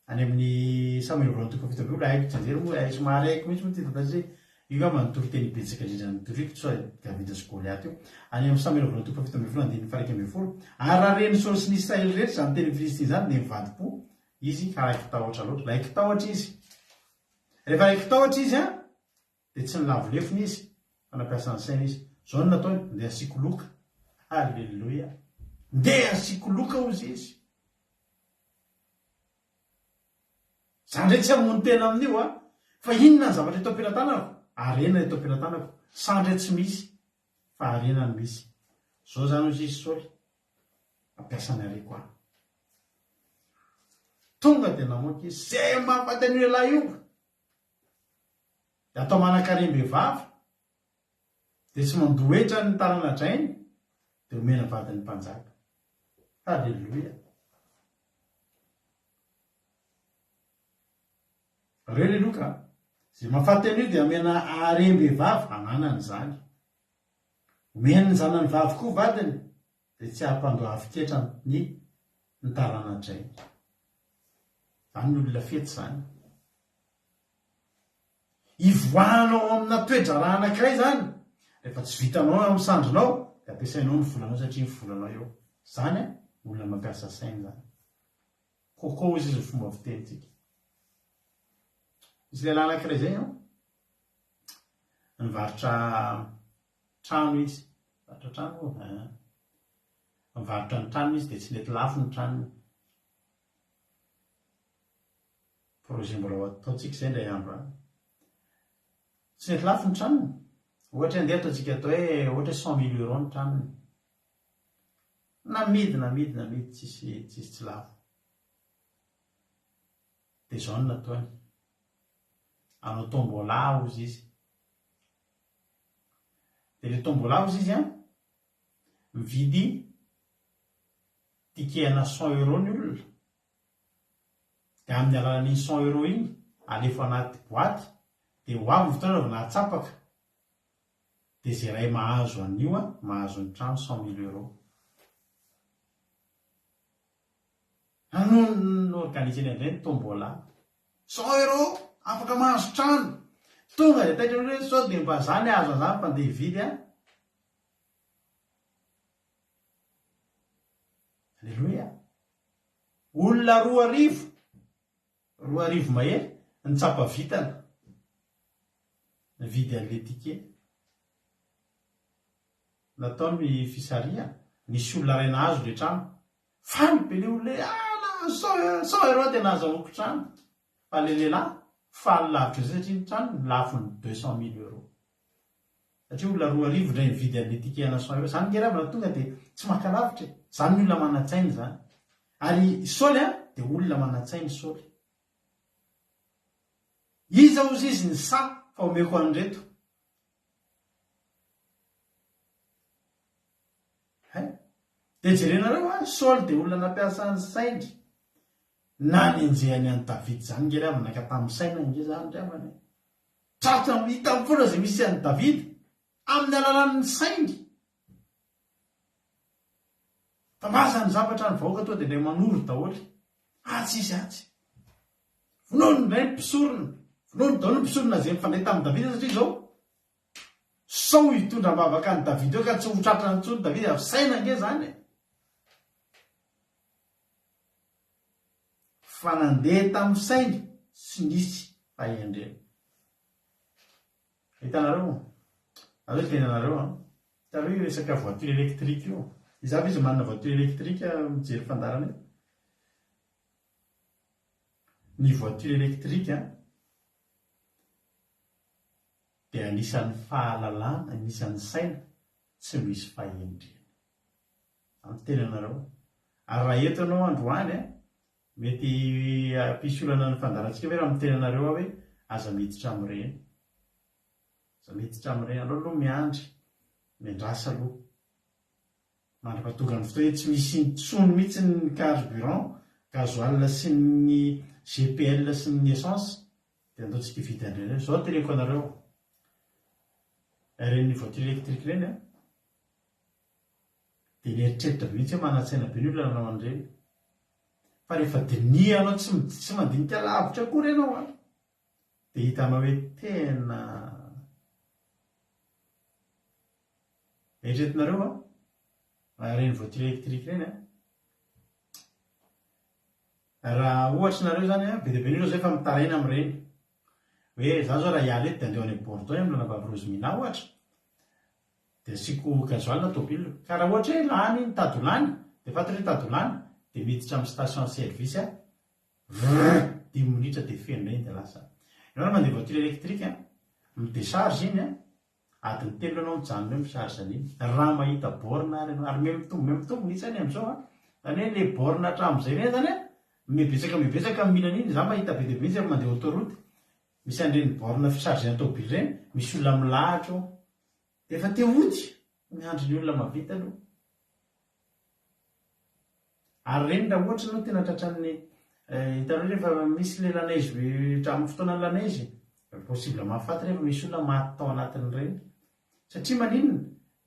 [SPEAKER 2] any amin'ny Samuel voalohany toko fito amby haiko tsy anjery moa somary haiko mihitsy moa ty tafazay io manontoro teny betsaka indrindra nitoriko tsy Davida sy Goliaty io. Any amin'ny Samuel voalohany toko fito amby folo andiny fahaika amby folo. Ary raha reny Saoly sy ny Israely rehetra zany teny Filistina zany dia mivady-po izy ka raiky tahotra loatra. Raiky tahotra izy. Rehefa raiky tahotra izy dia tsy nilavolefony izy fa nampiasa ny saina izy. Zao no nataony ndeha asikoloka. Halleloia. Ndeha asikoloka ozy izy. Zany ndray tsy hamono tena amin'io fa inona ny zavatra eto am-pelatanako? Arena eto am-pelatanako. Sandry tsy misy fa arena ny misy. Zao zany ozy izy Saoly ampiasa ny areko ahy. Tonga dia namoaka izy zay mahafaty an'io lehilahy io. Dia atao manan-karem-behivavy dia tsy mandoetra ny tanana drainy dia omena vadiny mpanjaka. Halleloia. Reo le loka zay mahafaty an'io dia omena harem-behivavy ananany zany. Omena ny zanany vavy koa vadiny dia tsy hampandoavy ketra ny tanana drainy. Zany ny olona fety zany. Ivoahanao amina toedra raha anankiray zany. Rehefa tsy vitanao amin'ny sandrinao dia ampiasainao ny volanao satria ny volanao eo. Zany olona mampiasa saina zany. Kokoa izy ny fomba fitenitsika. Izy lehilahy anankiray zay nivarotra trano izy. Nivarotra trano nivarotra ny trano izy dia tsy nety lafo ny tranony. Projet mbola ho ataontsika izay indray andro any. Tsy nety lafo ny tranony. Ohatra handeha ataontsika atao hoe ohatra 100 000 € ny tranony. Namidy tsisy tsy lafo. Dia izao no nataony. Anao tombola ozy izy. Dia ilay tombola ozy izy mividy tikehana 100 € ny olona. Dia amin'ny alalan'iny 100 € iny alefa anaty boaty dia ho avy ny fotoana vao nahatsapaka. Dia izay iray mahazo an'io mahazo ny trano 100 000 €. No organiseny indray ny tombola. 100 € afaka mahazo trano. Tonga dia taitra hoe sao dia mba zany azo an'izany fa andeha hividy Alleluia. Olona 2 arivo mahery nitsapa vitana nividy an'ilay tike. natao ny fisaria nisy olona raina azo le trano fany be le olona sao ero tena azahoako trano fa le lehilahy faly lavitra zay satria ny trano ny lafony 200 000 euros satria olona 2 arivo ndray mividy an'le tikehana 100 euros zany ngeravana tonga dia tsy maka lavitra zany ny olona manatsainy zany ary saoly dia olona manatsainy saoly iza ozy izy ny sa fa omeko an'reto dia jerenareo saoly dia olona nampiasa ny sainy na nenjehany any Davidy zany ngeravana naka tamin'ny saina nge zany ravana tratra hita foana zay misy any Davidy amin'ny alalan'ny sainy fa mazany zavatra ny vahoaka toa dia ilay manoro daholo atsy izy atsy vonono ndray mpisorona vonono daholo ny mpisorona zay mifandray tamin'ny Davidy satria zao sao hitondra mavaka any Davidy eo ka tsy ho tratra ny tsony Davidy avy saina nge zany fa nandeha tamin'ny sainy sy nisy fahendrena hitanareo aleo tenanareo tareo io resaka voiture électrique io izavy izy manana voiture électrique mijery fandarana ny voiture électrique dia anisan'ny fahalalana anisan'ny saina tsy misy fahendrena amin'ny tenanareo ary raha eto anao androany mety ampisolana ny fandarantsika hoe raha amin'ny tenanareo hoe aza miditra amin'ireny aza miditra amin'ireny aleo aloha miandry miandrasa aloha mandra-patongany fotoa hoe tsy misy tsony mihitsy ny carburant gazoil sy ny GPL sy ny essence dia andaontsika vita indreny zao teneko anareo reny voiture électrique reny dia nieritreritra mihitsy hoe manatsaina be ny olona nanao an'ireny fa rehefa dinia anao tsy mandinika lavitra koa renao dia hitanao hoe tena eritreretinareo reny voiture électrique reny raha ohatra nareo zany be dia be ny olona zay fa mitaraina amin'ireny hoe za zao raha hiala eto dia andeo any Bordeaux amin'ny Vavy Rozimina ohatra dia asiako gazoil tôbilo ka raha ohatra hoe lany mitady ho lany dia fantatra hoe mitady ho lany dia miditra amin'ny station service 10 minitra dia feno reny dia lasa ianao mandeha voiture électrique midécharge iny adiny 3 anao mijanona hoe misarge an'iny raha mahita borne ary ianao ary memitombo nitsany amin'izao zany hoe le borne hatramin'izay reny zany mibetsaka mihinana iny za mahita be dia be izy mandeha autoroute misy an'ireny borne fisargena tôbilo reny misy olona milahatra dia efa te ody miandry ny olona mavita aloha ary reny raha ohatra anao tena tratran'ny hitanao rehefa misy le laneige hatramin'ny fotoana laneige possible mahafaty rehefa misy olona maty tao anatin'ireny satria maninona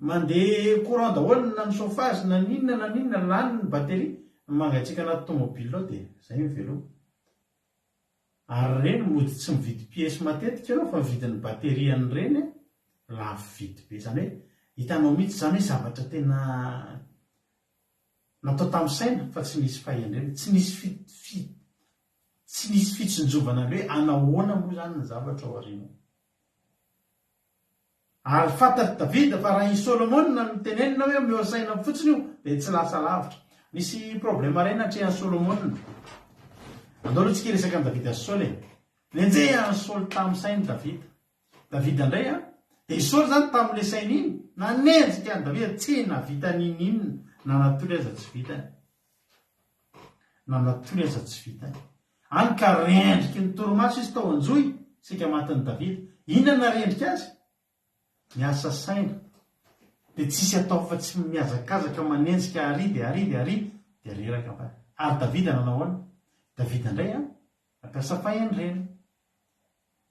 [SPEAKER 2] mandeha courant daholo na ny chauffage na ninona lany ny batterie mangatsika anaty tomobile ao dia zay mivelo ary reny mody tsy mividy pièce matetika ianao fa mividin'ny batterie an'ireny lafo vidy be zany hoe hitanao mihitsy zany hoe zavatra tena natao tamin'ny saina fa tsy nisy fahendrena tsy nisy fitsonjovana hoe anahoana moa zany ny zavatra ao aoriana ary fantatry Davida fa raha i Solomona no tenenina hoe meo saina fotsiny io dia tsy lasa lavitra misy problème reny atrehan'ny Solomona andao aloha tsika resaka ny Davida sy Saoly nenjeha ny Saoly tamin'ny sainy Davida indray dia i Saoly zany tamin'ilay saina iny nanenjika ny Davida tsy navita ninina nanatory aza tsy vitany any ka rendriky ny toromaso izy tao anjoy sika matin'ny Davida inona rendrika azy miasa saina dia tsisy atao fa tsy miazakazaka manenjika ary dia reraka fa ary Davida nanao ahoana Davida indray nampiasa fahendrena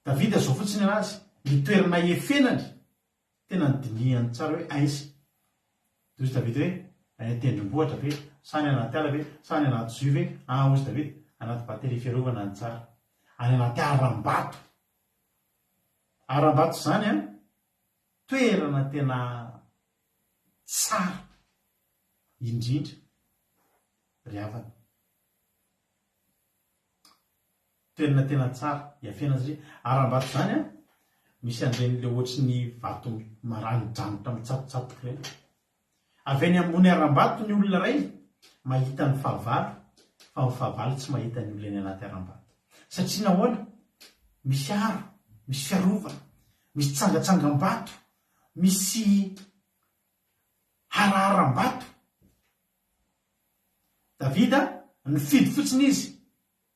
[SPEAKER 2] Davida zao fotsiny anazy nitoerana efenany tena nydinihany tsara hoe aisy toy izy Davida hoe tendrombohatra ve sany anaty ala ve sany anaty zoy ve ozy Davida anaty batterie fiarovana ny tsara any anaty aram-bato zany toerana tena tsara indrindra ryavana toerana tena tsara iafena satria aram-bato zany misy an'ireny le ohatry ny vato marany dranotra mitsatotsatoka ireny avy any ambony aram-bato ny olona ray mahita ny fahavalo fa ny fahavalo tsy mahita ny olona ny anaty aram-bato satria nahoana misy aro misy fiarovana misy tsangatsangam-bato misy haraharam-bato. Davida nifidy fotsiny izy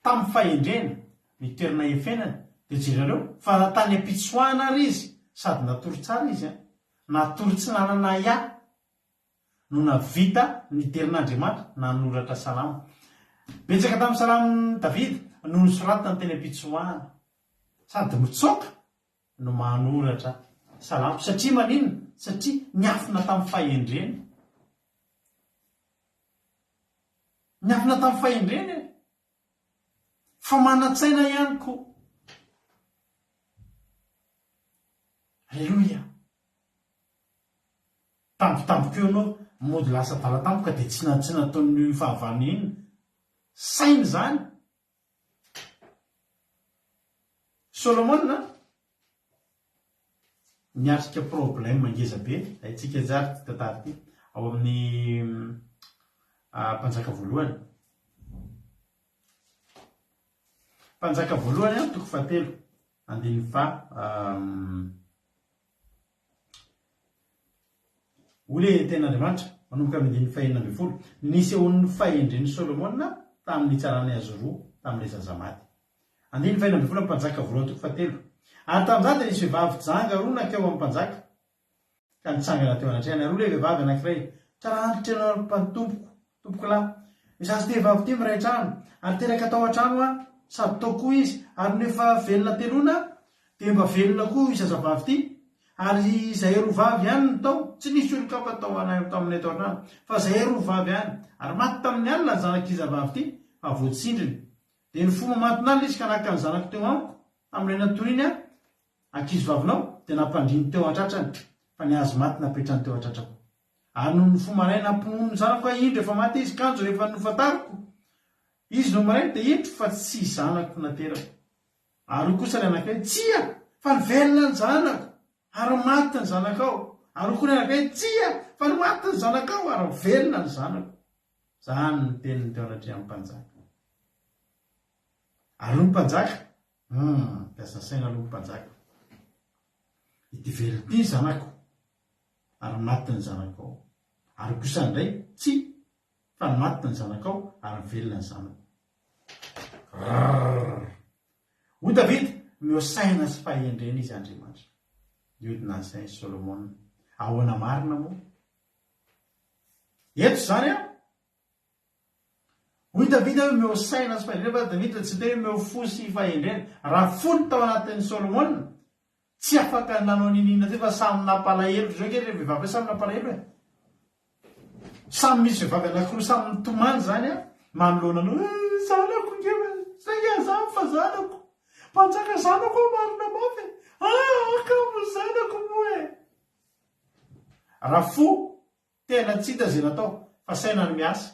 [SPEAKER 2] tamin'ny fahendrena ny toerana efenany dia jerareo fa tany am-pitsoahana ary izy sady natory tsara izy natory tsy nanana ia no navita niderin'Andriamanitra nanoratra salamo. Betsaka tamin'ny salamo Davida no nisoratana teny am-pitsoahana sady mitsoaka no manoratra salamo satria maninona satria niafina tamin'ny fahendrena niafina tamin'ny fahendrena fa manatsaina ihany koa. Alleluia. Tampotampoka eo anao mody lasa talatampoka dia tsy nataony fahavalony iny sainy zany. Solomona niatrika problème mangeza be aitsika jary ty tantara ty ao amin'ny mpanjaka voalohany. Mpanjaka voalohany toko 7 andiny fa ole ten'Andriamanitra manomboka amin'ny andiny 1:20 nisy eo ny fahendren'ny Solomona tamin'ny tsarany azy roa tamin'ilay zazamaty. Andiny 1:20 mpanjaka voalohany toko 7. Ary tamin'izany dia nisy vehivavy janga roa nakeo amin'ny mpanjaka ka nitsangana teo anatrehany. Ary ilay vehivavy anankiray tsara antitra anao tompoko lahy misazy ty vehivavy ty miray trano ary teraka tao an-trano sady tao koa izy ary nefa velona telona dia mba velona koa izazavavy ty ary izay roavavy ihany ny tao tsy nisy olon-kapa tao aminay tao an-trano fa izay roavavy ihany ary maty tamin'ny alina ny zanak'izavavy ty fa voatsindriny. Dia ny fomba matin'alina izy ka naka ny zanako teo amiko amin'ilay natoriny ankizy vavinao dia nampandriny teo an-tratrany fa niazy maty napetrany teo an-tratrako. Ary noho ny fomba ray nampinono ny zanako indro efa maty izy kanjo rehefa nofatariko izy no maray dia indro fa tsy zanako naterako. Ary kosa ilay anankiray tsia fa nivelona ny zanako ary maty ny zanakao. Ary koa ny anankiray tsia fa ny maty ny zanakao ary velona ny zanako. Zany ny teniny teo anatrehany mpanjaka. Ary no mpanjaka mpiasa saina aloha mpanjaka ity velona ity zanako ary maty ny zanakao. Ary kosa indray tsy fa ny maty ny zanakao ary velona ny zanako. Ho Davida miosaina sy fahendrena izy Andriamanitra. Iodina ny sainy Solomona ahoana marina moa eto zany hoy Davida hoe miosaina sy fahendrena fa Davida tsy dia miofo sy fahendrena. Raha fony tao anatin'ny Solomona tsy afaka nanao ninina ty fa samy nampalahelo zao kely vehivavy samy nampalahelo samy misy vehivavy anankiroa samy mitomany zany manoloana anao zanako ngeva saia zany fa zanako mpanjaka zanako marina mafy akamo zanako moa raha fo tena tsy hita zay natao fa saina ny miasa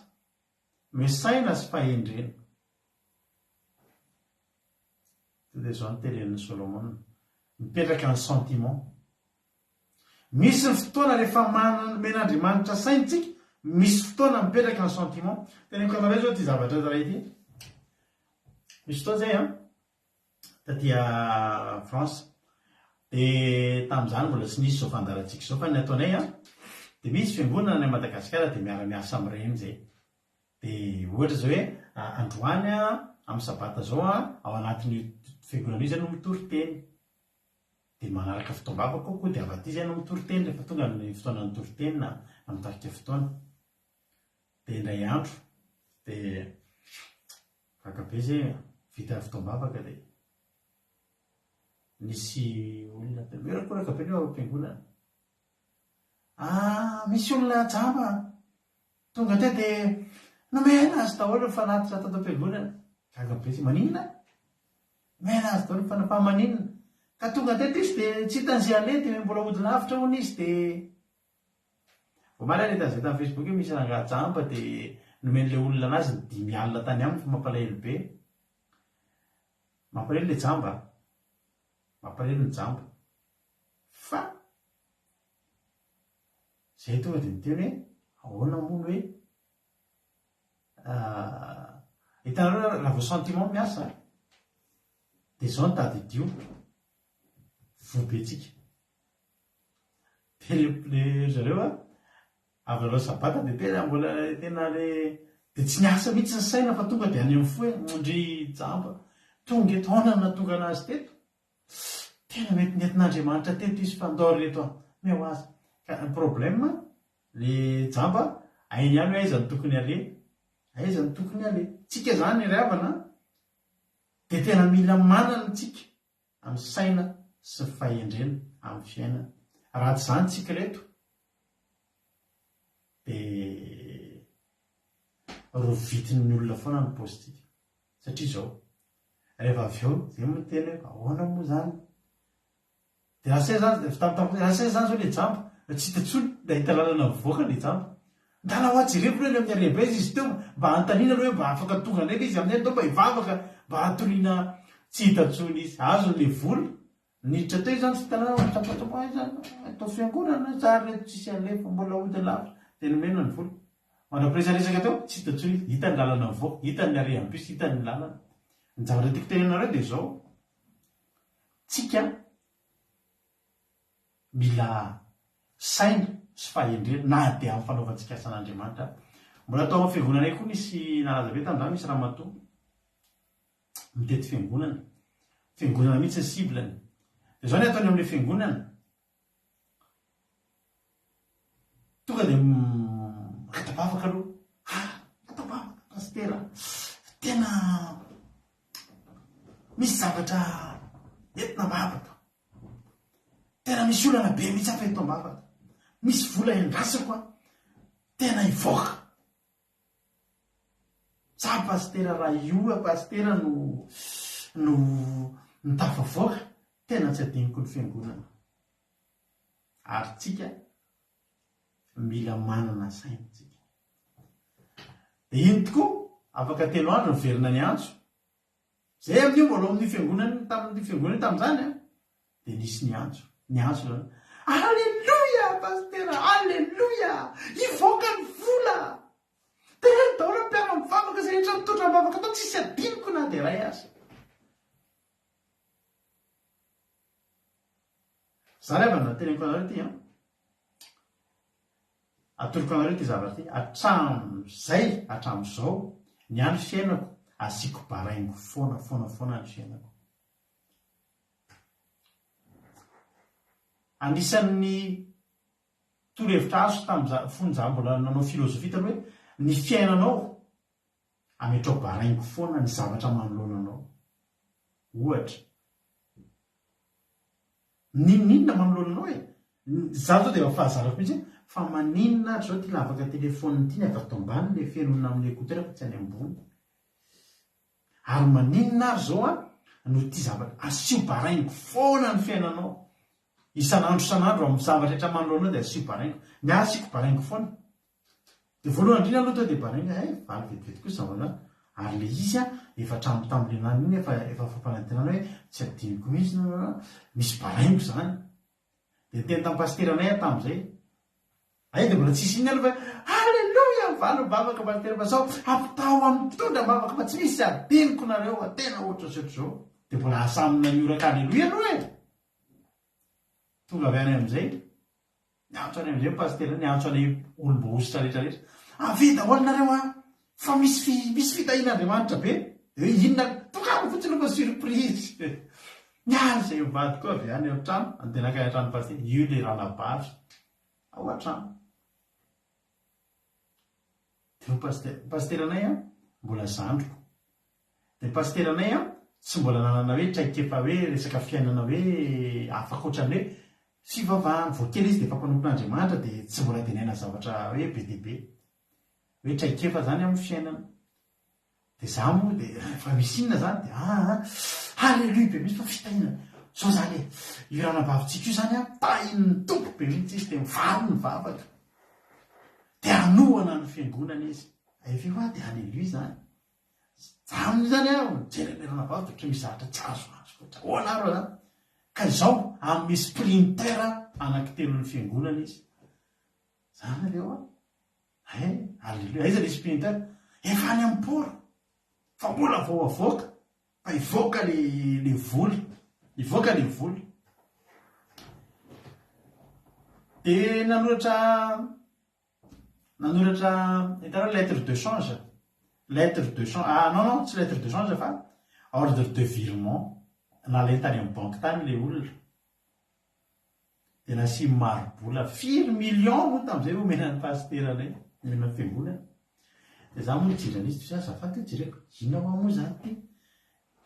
[SPEAKER 2] misaina sy fahendrena. Dia zao ny telen'ny Solomona mipetraka ny sentiment. Misy ny fotoana rehefa men'Andriamanitra saintsika misy fotoana mipetraka ny sentiment. Teneniko anareo zao ty zavatra iray ity. Misy fotoana zay taty France dia tamin'izany mbola tsy nisy zao fandarantsika zao fa ny ataonay dia misy fiangonana any Madagasikara dia miara-miasa amin'ireny zay. Dia ohatra zao hoe androany amin'ny sabata zao ao anatin'ny fiangonana izy no mitory teny. Dia manaraka fotoam-bavaka koa dia avy aty izy no mitory teny rehefa tonga ny fotoana mitory teny na mitarika fotoana. Dia indray andro dia kakabe zay vita fotoam-bavaka dia nisy olona mirakoraka be ao am-piangonana. Misy olona jamba tonga teo dia nomena azy daholo ny fanatitra tato am-piangonana. Kakabe zay maninona mena azy daholo ny fanapaha-maninona ka tonga teto izy dia tsy hitan'izay ale dia mbola ody lavitra hono izy dia vomaly any hitan'izay tamin'ny Facebook io misy rangahy jamba dia nomen'ilay olona anazy ny 5 alina tany aminy fa mampalahelo be. Mampalahelo ilay jamba mampalahelo ny jamba fa zay tonga dia niteny hoe ahoana mono hoe hitanareo raha vao sentiment miasa dia zao ny tady dio vobetsika le zareo avy alao sabata dia tena mbola tena le dia tsy niasa mihitsy ny saina fa tonga dia any amin'ny fo mondry jamba tonga eto honana tonga anazy teto tena mety nentin'Andriamanitra teto izy fandao reto meo azy ka ny problème le jamba ainy ihany hoe aiza ny tokony ale aiza ny tokony ale tsika zany ry havana dia tena mila manana tsika amin'ny saina sy ny fahendrena amin'ny fiainana raha tsy zany tsika reto dia rovitin'ny olona foana ny positika satria zao rehefa avy eo zay moa tena hoe ahoana moa zany dia rasay zany rasay zany zao le jamba tsy hitatsony da hita lalana mivoaka le jamba ndala ho ajereko loha le amin'ny areba izy teo mba antanina aloha hoe mba afaka tonga ndraika izy amin'ny mba hivavaka mba hatoriana tsy hitatsony izy azo le vola niditra teo zany tsy hitanao tapatapa zany atao fiangonana tsary reto tsisy alefa mbola ody lavitra dia nomena ny vola manapiresaresaka teo tsy hitatsony izy hita ny lalana mivoaka hita ny aream-piso hita ny lalana ny zavatra tiako tenenareo dia zao tsika mila saina sy fahendrena na dia amin'ny fanaovantsika asan'Andriamanitra mbola tao amin'ny fiangonana koa nisy nalaza be tamin'izany misy raha matoa mitety fiangonana mihitsy ny siblany dia zao ny ataony amin'ilay fiangonana tonga dia mahatabavaka aloha mahatabavaka pastera tena misy zavatra entina mavaka tena misy olana be mihitsy afa eto ambavaka misy vola endrasako tena ivoaka sa pastera raha io pastera no nitafavoaka tena tsy adiniko ny fiangonana ary tsika mila manana saina tsika dia iny tokoa afaka telo andro miverina ny antso zay amin'io mbola amin'ny fiangonany tamin'izany dia nisy ny antso zany alleluia pastera alleluia ivoaka ny vola tena daola mpiara mivavaka zay rehetra mitotra mivavaka tao tsisy adiniko na dia ray azy zany avy na teneniko anareo ty atoloko anareo ty zavatra ty hatramin'izay hatramin'izao ny andro fiainako asiako baraingo foana ny fiainako anisan'ny torohevitra azo tamin'ny fonja mbola nanao filozofia tany hoe ny fiainanao ametrao baraingo foana ny zavatra manoloananao ohatra ninona manoloananao za zao dia fahazarako mihitsy fa maninona zao ty lavaka telefôniny ty ny avy ato ambany le fianona amin'ny écouteur fa tsy any ambony ary maninona ary zao no ty zavatra asio baraingo foana ny fiainanao isan'andro amin'ny zavatra rehetra manoloanao dia asio baraingo ny asiko baraingo foana dia voalohany indrindra aloha to dia baraingo valy vetivety koa zavana ary le izy efa tramo tamin'le nany iny efa fampanantenana hoe tsy adiniko mihitsy misy baraingo zany dia teny tamin'ny pasteranay tamin'izay dia mbola tsisy iny aloha fa alleluia valy mivavaka pastera fa zao ampitao amin'ny mpitondra mivavaka fa tsy misy adiniko nareo tena ohatra zao dia mbola asamina mioraka alleluia aloha tonga avy any amin'izay niantso any amin'izay pastera niantso any olom-bohositra rehetrarehetra avy daholinareo fa misy fitahin'Andriamanitra be dia hoe inona tokamo fotsiny fa surprise niany zay mivady koa avy any an-trano antenaka an-trano pastera io le ranabary ao an-trano dia pasteranay mbola zandroko dia pasteranay tsy mbola nanana hoe traikefa hoe resaka fiainana hoe afaka ohatran'ny hoe fivavahana voakely izy dia fampanonkon'Andriamanitra dia tsy mbola dinena zavatra hoe be dia be hoe traikefa zany amin'ny fiainana dia za moa dia fa misy inona zany dia halleluia be mihitsy fa fitahinana zao zany io ranabavitsika io zany tahin'ny tompo be mihitsy izy dia mivary ny vavaka dia anohana ny fiangonana izy efa io dia halleluia zany zaminy zany mijery ranabavitra ohatra misy zavatra tsy azo koatra hoanaro zany ka izao amin'ny misy printer anankitelo ny fiangonana izy zany aleo Alleloia. Aiza le spiritaire efa any amin'ny poro fa mbola vao avoaka fa ivoaka le voly, ivoaka le voly. Dia nanoratra hitanao lettre de change, non tsy lettre de change fa ordre de virement nalainy tany amin'ny banque tany le olona. Dia nasi marobola 4 millions moa tamin'izay omena ny pasterana omena ny fiangonana. Dia za moa jirana izy ty azafady io jereko inona moa zany ty.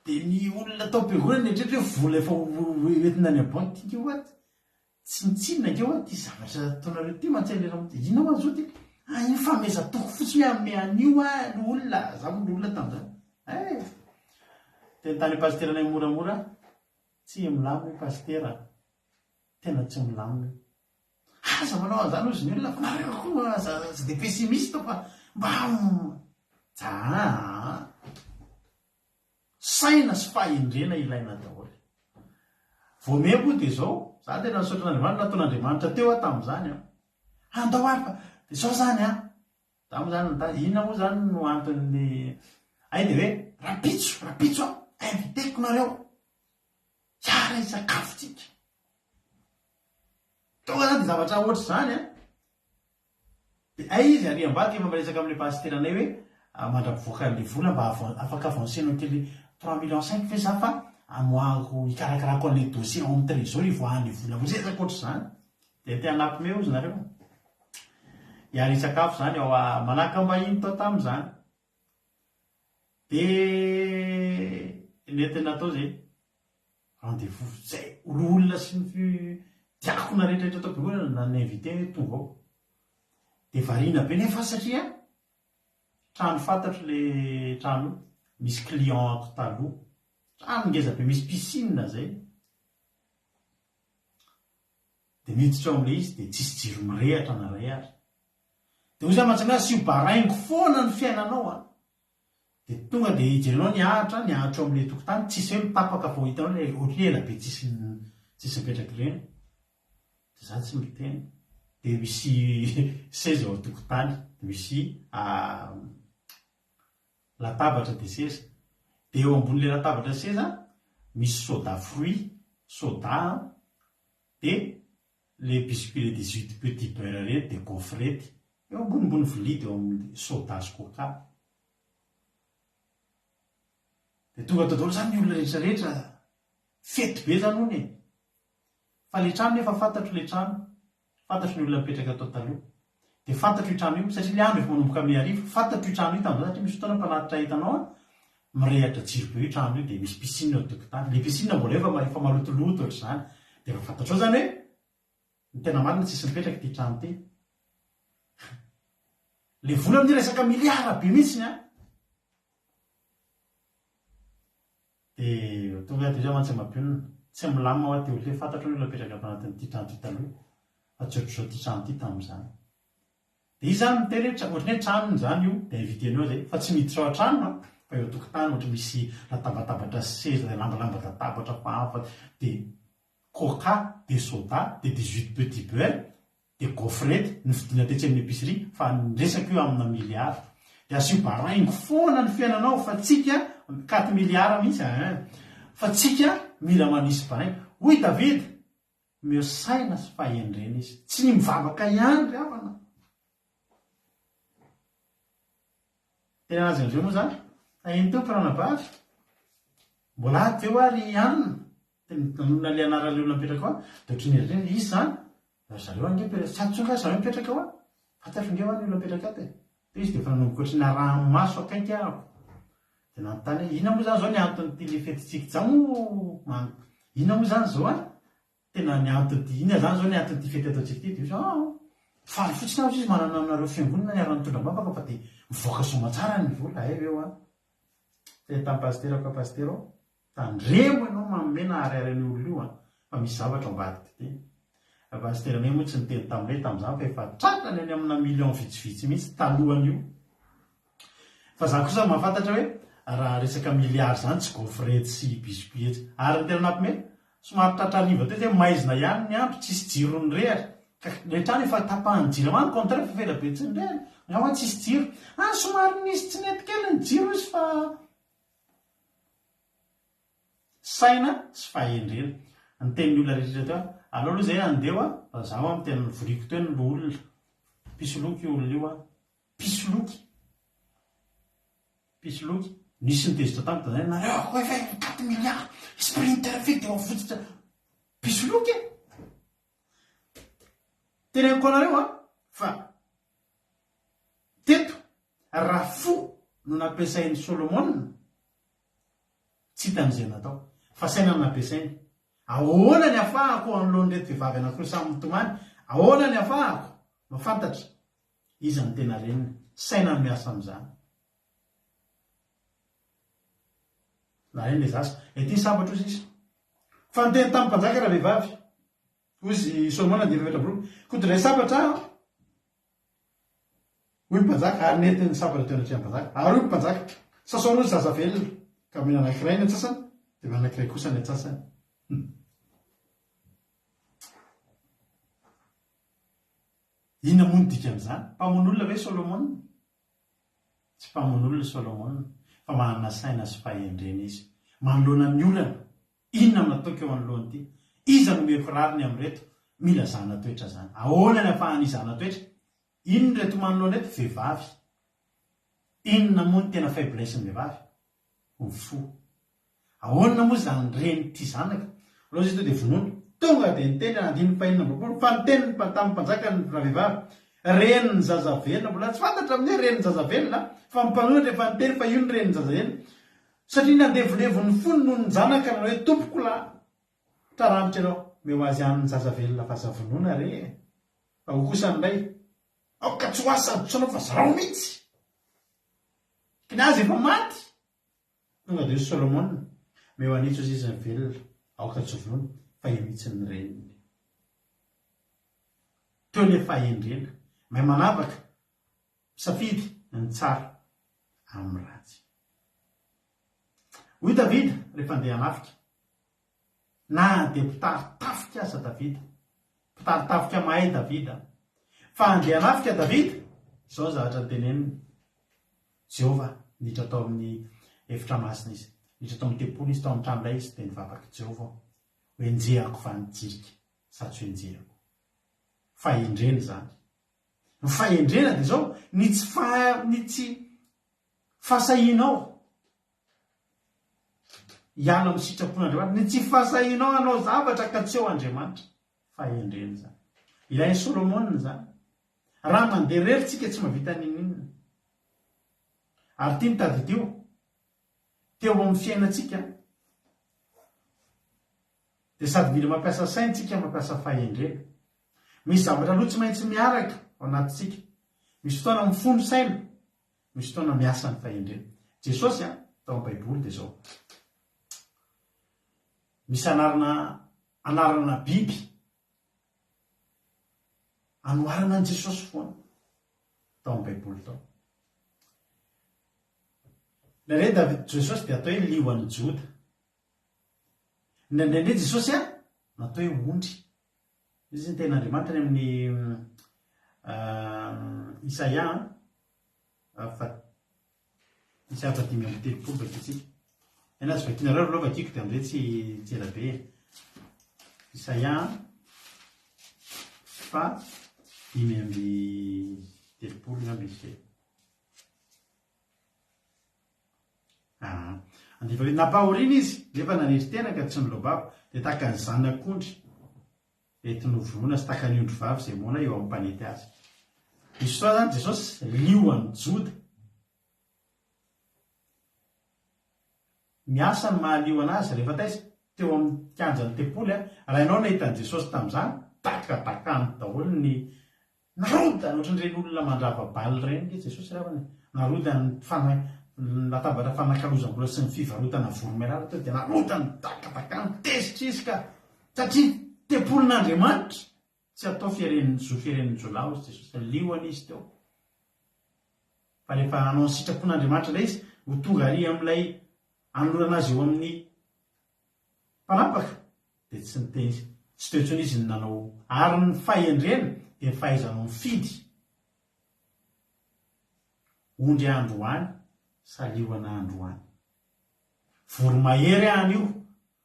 [SPEAKER 2] Dia ny olona tao am-piangonana eritretra hoe vola efa entina any banque ty ho aty tsy nitsinona keo ty zavatra ataonareo ty mantsailera mo ty inona moa zao ty ifamezatoko fotsiny ame an'io ny olona za moa olona tamin'izany. Teny tany pasterana moramora tsy milamina pastera tena tsy milamina. Aza manao an'izany ozy ny olona fa nareo koa tsy dia pessimiste fa mba saina sy fahendrena ilaina daholo. Voameko dia zao za tena nisaotran'Andriamanitra nataon'Andriamanitra teo tamin'izany andao ary fa dia zao zany za moa zany inona moa zany no anton'ny dia hoe rapitso inviteko nareo hiara hisakafotsika. Tonga zany dia zavatra ohatr' zany dia izy ary ambadika efa miresaka amin'ny pasteranay hoe mandrapivoaka le vola mba afaka avancena kely 3,5 millions ve za fa amoako hikarakarako an'le dossier en trésor ivoahan'ny vola miresaka ohatr' zany. Dia te hanampy ozy nareo hiara hisakafo zany ao manahaka mbahiny tao tamin'izany. Dia nety natao zay rendez-vous zay olona sy ny diakona rehetrarehetra tao am-piangonana na ny invité tonga ao. Dia variana be nefa satria trano fantatro le trano misy client taloha, trano ngeza be misy piscine zay. Dia miditra ao amin'le izy dia tsisy jiro mirehatra na ray ary. Dia ozy mantsana sy ho baraingo foana ny fiainanao dia tonga dia hijerenao niahatra ao amin'le tokotany tsisy hoe mitapaka vao hitanao le ohatry ela be tsisy mipetraky ireny. Dia za tsy miteny. Dia misy seza ao tokotany, dia misy latabatra dia seza. Dia eo ambon'le latabatra seza misy soda fruit, soda dia le biscuit le 18 petit beurre reny dia gaufrette. Eo ambonimbony vilia dia eo amin'ny soda sy coca. Dia tonga tao daholo zany ny olona rehetrarehetra fety be zany hono fa le trano nefa fantatro le trano, fantatro ny olona mipetraka atao taloha. Dia fantatro io trano io satria le andro efa manomboka amin'ny hariva, fantatro io trano io tamin'izany satria misy fotoana mpanatitra hitanao mirehatra jiro be io trano io dia misy piscine ao tokotany. Le piscine mbola efa malotoloto ohatr' zany. Dia efa fantatro ao zany hoe ny tena marina tsisy mipetraka ity trano ity. Le vola amin'ny resaka miliara be mihitsiny dia tonga dia mantsy mampionona tsy milamina ao aty olona fantatro ny olona mipetraka ato anatin'ity trano ity taloha fa tsy ohatr'izao ity trano ity tamin'izany. Dia izy zany miteny ohatrany hoe tranony zany io dia invitenao zay fa tsy miditra ao an-trano fa eo tokotany ohatra misy latabatabatra seza lambalamba latabatra fahafa dia coca dia soda dia 18 petit beurre dia gaufrette ny vidina tetsy amin'ny épicerie fa niresaka io amina miliara. Dia asio baraingo foana ny fiainanao fa tsika 4 miliara mihitsy fa tsika mila manisy baraingo. Hoy David meo saina sy fahendrena izy tsy ny mivavaka ihany ry havana. Tena azy andreo moa zany iny teo mpiranabavy mbola aty eo ary ihanina nanona le anarale olona mipetraka ao dia ohatry ny erireny izy zany zareo ange tsy atsonga zareo mipetraka ao fantatro nge any olona mipetraka aty. Dia izy dia efa nanomboka ohatry ny arahamaso akaiky ahako. Dia nanontany hoe inona moa zany zao ny anton'ity le fetitsika zao inona moa zany zao tena ny antony inona zany zao ny anton'ity fety ataontsika ity. Dia faly fotsiny aho izy manana aminareo fiangonana ny arany tondram-bavaka fa dia mivoaka somatsara ny vola eo dia tamin'ny pasterako pastero tandremo ianao mamena ariaran'ny olona io fa misy zavatra ambadika ty. Pasteranay moa tsy niteny taminay tamin'izany fa efa tratrany any amina million vitsivitsy mihitsy talohan'io. Fa za kosa mahafantatra hoe raha resaka miliara zany tsy gaufrette sy biscuit ary ny tena nampime somary tratrariva teo zay maizina ihany ny andro tsisy jirony rehatra le trano efa tapahany jiro many contrat fefela be tsy ndray ao tsisy jiro somary nisy tsy netikely ny jiro izy fa saina sy fahendrena ny tenin'ny olona rehetra teo aloha aloha zay andeo a zaho amin'ny teniny voriko teo ny lo olona pisoloky olona io a pisoloky nisy ny tezitra tamiko zay nareo efa 4 milliards sprinter fety eo fotsitra pisoloky teneniko anareo a fa teto raha fo no nampiasain'ny Solomon tsy hitan'izay natao fa saina no nampiasainy ahoana ny afahako anoloany reto vehivavy anankiroa samy mitomany ahoana ny afahako mafantatra izy ny tena reniny saina no miasa amin'izany na reny le zasa ety sabatra ozy izy fa niteny tamin'ny mpanjaka raha vehivavy ozy Solomon dia fefetra-boroa kodray sabatra hoy mpanjaka ary netiny sabatra teo anatrehan'ny mpanjaka ary hoy mpanjaka sasaona ozy zaza velona ka mena anankiray ny atsasany dia manankiray kosa ny atsasany ina mono dika amin'izany mpamon'olona ve Solomon tsy mpamon'olona Solomon fa manana saina sy fahendrena izy manoloana amin'ny olana inona nataoko eo anoloany ity iza no meko rariny amin'reto mila zana toetra zany ahoana ny afahany izana toetra inona reto manoloana reto vehivavy inona moa ny tena faiblesse ny vehivavy ny fo ahoana moa zany reny ty zanaka aloha izy to dia vonono tonga dia niteny andiny fahinana ambopolo fa niteniny tamin'ny mpanjaka ny vehivavy reny ny zazavelona mbola tsy fantatra amin'ny hoe reny ny zazavelona fa mipanoana rehefa niteny fa io ny reny ny zazavelona satria nandevolevo ny fony noho ny zanaka na hoe tompoko la traranitra ianao meo azy an'ny zazavelona fa zavonona re fa ho kosa ndray aoka tsy ho asadotsonao fa zarao mihitsy kinazy efa maty tonga dia izy Solomon meo anitso izy izy ny velona aoka tsy vonona fa io mihitsy ny reniny teo le fahendrena mahay manavaka safidy ny tsara amin'ny ratsy hoy Davida rehefa andeha hanafika na dia mpitaritafika aza Davida mpitaritafika mahay Davida fa andeha hanafika Davida izao zavatra nyteneniny Jehova niditra tao amin'ny efitra masina izy niditra tao amin'ny tempolo izy tao amin'ny trano iray izy dia nivavaka Jehova ho enjehako fa nijirika sady tsy enjehako fahendrena zany ny fahendrena dia izao ny tsy fahasahinao hiala amin'ny sitrapon'Andriamanitra ny tsy fahasahinao anao zavatra ka tsy eo Andriamanitra fahendrena zany ilay Solomon zany raha mandeha reritsika tsy mavita ninina ary tia mitady teo amin'ny fiainantsika dia sady mila mampiasa saintsika mampiasa fahendrena misy zavatra aloha tsy maintsy miaraka ao anatintsika misy fotoana mifono saina misy fotoana miasa ny fahendrena Jesosy tao amin'ny Baiboly dia zao misy anarana biby anoarana an' Jesosy foana tao amin'ny Baiboly tao nare Jesosy dia atao hoe lioan'ny Joda ndraindray Jesosy natao hoe ondry izy ny ten'Andriamanitra ny amin'ny Isaia Isaia 5:30 vakitsika ena azy vakinareo aloha vakiko dia amin'izay tsy elabe Isaia 5:30 ngamby izy andefa hoe napahoriana izy nefa nanetry tena ka tsy nilobako dia tahaka ny zanak'ondry etinovoroana sy tahaka ny ondry vavy izay moana eo amin'ny mpanety azy misy fotoana zany Jesosy lioan'ny Joda miasa ny mahalio anazy rehefa taiza teo amin'ny kianjan'ny tempoly raha ianao nahitan'i Jesosy tamin'izany takany daholo ny narodana ohatran'ireny olona mandrava-baly reny ke Jesosy ravany narodany latabatra fanakalozam-bola sy ny fivarotana voromailala teo dia narodany takany tezitra izy ka satria tempolin'Andriamanitra tsy atao firen'ny Jolao izy Jesosy lioany izy teo fa rehefa hanao ny sitrapon'Andriamanitra ilay izy ho tonga ary amin'ilay anoloana azy eo amin'ny mpanapaka dia tsy niteny tsy toetsony izy ny nanao ary ny fahendrena dia fahaizanao mifidy ondry androany salioana androany voromahery any io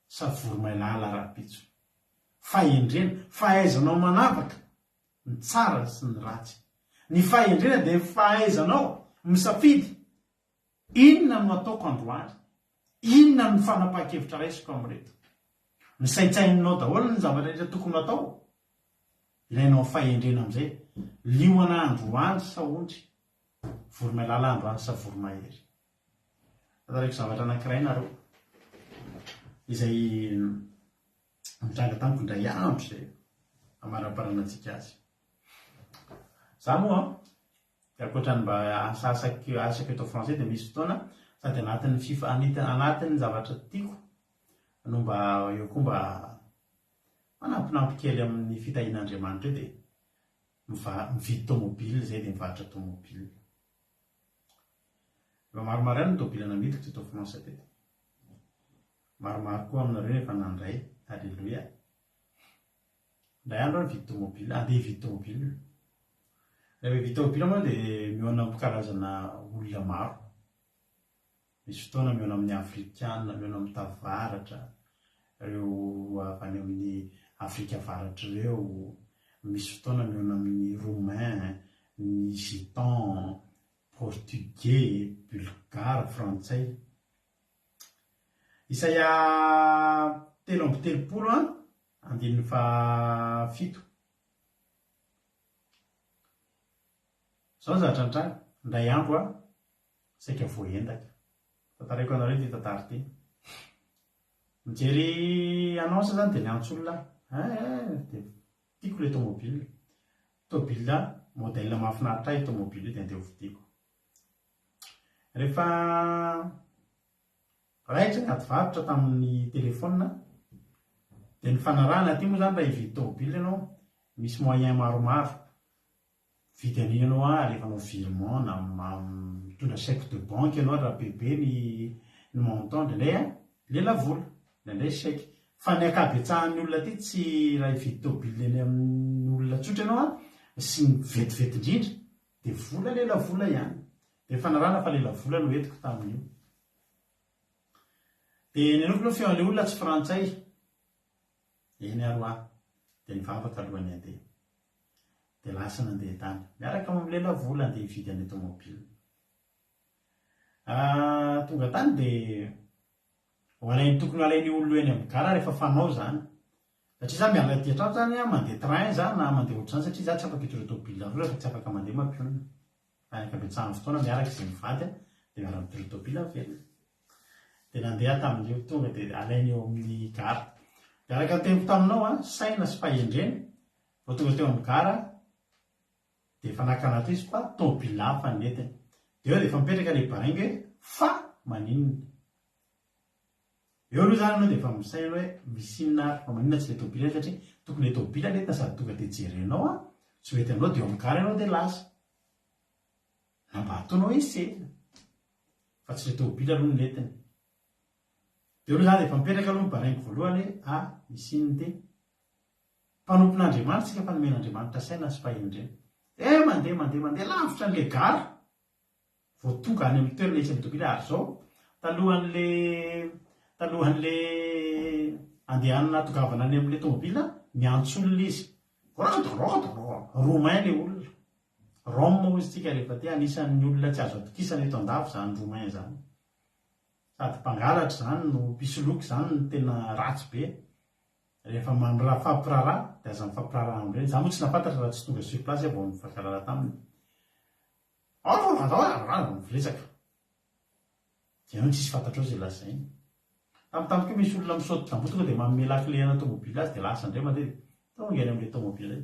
[SPEAKER 2] sa voromailala rapitso fahendrena fahaizanao manavaka ny tsara sy ny ratsy ny fahendrena dia fahaizanao misafidy inona no ataoko androany inona ny fanapaha-kevitra raisiko amin'reto ny saitsaininao daholo ny zavatra rehetra tokony atao ilainao fahendrena amin'izay lioana androany sa ondry voromailala androany sa voromahery atareko zavatra anankiray nareo izay mitranga tamiko indray andro zay amara-paranantsika azy za moa dia akoatrany mba asaka eto français dia misy fotoana sady anatin'ny zavatra tiako no mba eo koa mba manampinampy kely amin'ny fitahian'Andriamanitra eo dia mividy tomobile zay dia mivarotra tomobile efa maromaro ihany ny tomobile namidiko teto français teto maromaro koa aminareo efa nandray alleluia ndray andro mividy tomobile andeha hividy tomobile rehefa hividy tomobile moa dia mihoana amin'ny karazana olona maro misy fotoana mihoana amin'ny afrikana mihoana amin'ny tavaratra reo avy any amin'ny afrika avaratra ireo misy fotoana mihoana amin'ny roumain ny gitan portugais bulgare frantsay isaia 7 andininy fafito zao zavatra nitranga ndray andro saika voaendaka tantareko anareo ty tantary ty mijery annonce zany dia niantsolona dia tiako le tomobile modèle mahafinaritra ahy tomobile dia andeha hovidiko rehefa raitra anaty varotra tamin'ny telefona dia ny fanarahana ty moa zany raha hividy tomobile ianao misy moyen maromaro vidy an'iny ianao alefanao virement na mitondra chèque de banque ianao raha bebe ny montant dia lela vola nandray chèque fa ny akabetsahan'ny olona ty tsy raha hividy tomobile eny amin'ny olona tsotra ianao sy ny vetivety indrindra dia vola lela vola ihany dia fanarahana fa lela vola no entiko tamin'io dia ny anoko no feon'ilay olona tsy frantsay eny aroa dia nivavaka alohany andeha dia lasa nandeha tany miaraka amin'ny lela vola andeha hividy an'ilay tomobile tonga tany dia alainy tokony alainy olona eny amin'ny gara rehefa fanao zany satria za miala ty an-trano zany mandeha train za na mandeha ohatr'izany satria za tsy afaka hitondra tomobile avola fa tsy afaka mandeha mampionana ankabetsahany fotoana miaraka izay mivady dia miara mitondra tomobile velona dia nandeha tamin'io tonga dia alainy eo amin'ny gara dia araka ny tempo taminao saina sy fahendrena vao tonga teo amin'ny gara dia efa nakanato izy fa tomobile hafa ny entiny dia eo dia efa mipetraka ilay baringa hoe fa maninona eo aloha zany anao dia efa misaina hoe misy inona ary fa maninona tsy le tomobile satria tokony le tomobile netina sady tonga dia jerenao tsy mety aminao dia eo amin'ny gara ianao dia lasa na mba ataonao esena fa tsy le tomobile aloha ny netiny dia aloha zany dia efa mipetraka aloha ny baringa voalohany hoe misy inona ty mpanompon'Andriamanitra sika fanomen'Andriamanitra saina sy fahendrena mandeha lavitra n'le gara vao tonga any amin'ny toerana isy amin'ny tomobile ary zao talohan'le andehanana tongavana any amin'le tomobile miantsolona izy romain le olona rome ozy tsika rehefa ty anisan'ny olona tsy azo atokisana eto andafo zany romain zany sady mpangalatra zany no pisoloky zany no tena ratsy be rehefa fampirara dia aza mifampirara amin'ireny za moa tsy nafantatra raha tsy tonga sur place vao mifankalala taminy mivilesaka dia no tsisy fantatrao zay lasainy tamiko misy olona misaoty tambo tonga dia manome lakilena tomobile azy dia lasa indray mandeha tonga eny amin'ilay tomobile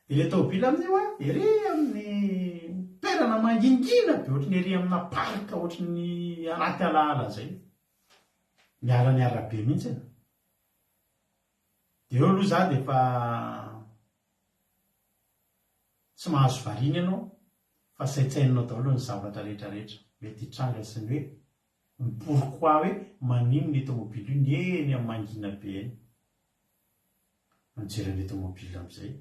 [SPEAKER 2] dia ilay tomobile amin'io ery amin'ny toerana mangingina be ohatry ny ery amina parka ohatry ny anaty alaala zay miarany arabe mihitsy dia eo aloha za dia efa tsy mahazo variana ianao fa saitsaininao daholo ny zavatra rehetrarehetra mety hitranga sy ny hoe ny pourquoi hoe manino ny tomobile io ny eny amin'ny mangina be eny mijery an'ilay tomobile amin'izay.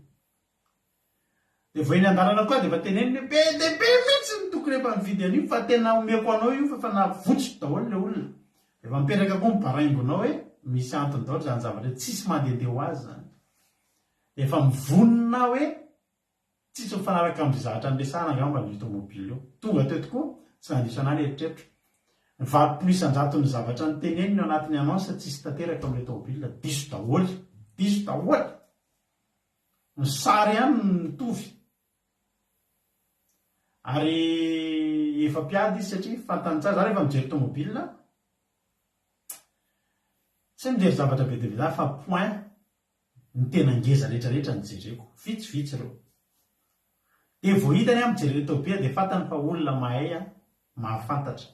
[SPEAKER 2] Dia vao eny an-dalana koa dia efa teneny hoe be dia be mihitsy ny tokony efa mividy an'io fa tena omeko anao io fa navotsy daholo ilay olona. Efa mipetraka koa mibaraingonao hoe misy antony daholo zany zavatra tsisy mandehandeha ho azy zany. Efa mivonona hoe tsisy mifanaraka amin'izay zavatra nilesahana angamba ny tomobile io. Tonga teo tokoa tsy nandiso anahy eritreritra. Ny valopolo isan-jaton'ny zavatra nyteneniny ao anatin'ny anonsa tsisy tanteraka amin'ilay tomobile diso daholo. Diso daholo. Ny sary ihany no mitovy. Ary efa mpiady izy satria fantany tsara. Za rehefa mijery tomobile tsy mijery zavatra be dia be fa point ny tena ngeza rehetrarehetra ny jereko. Vitsivitsy ireo. Dia vao hitany aho mijery ilay tomobile dia fantany fa olona mahay mahafantatra.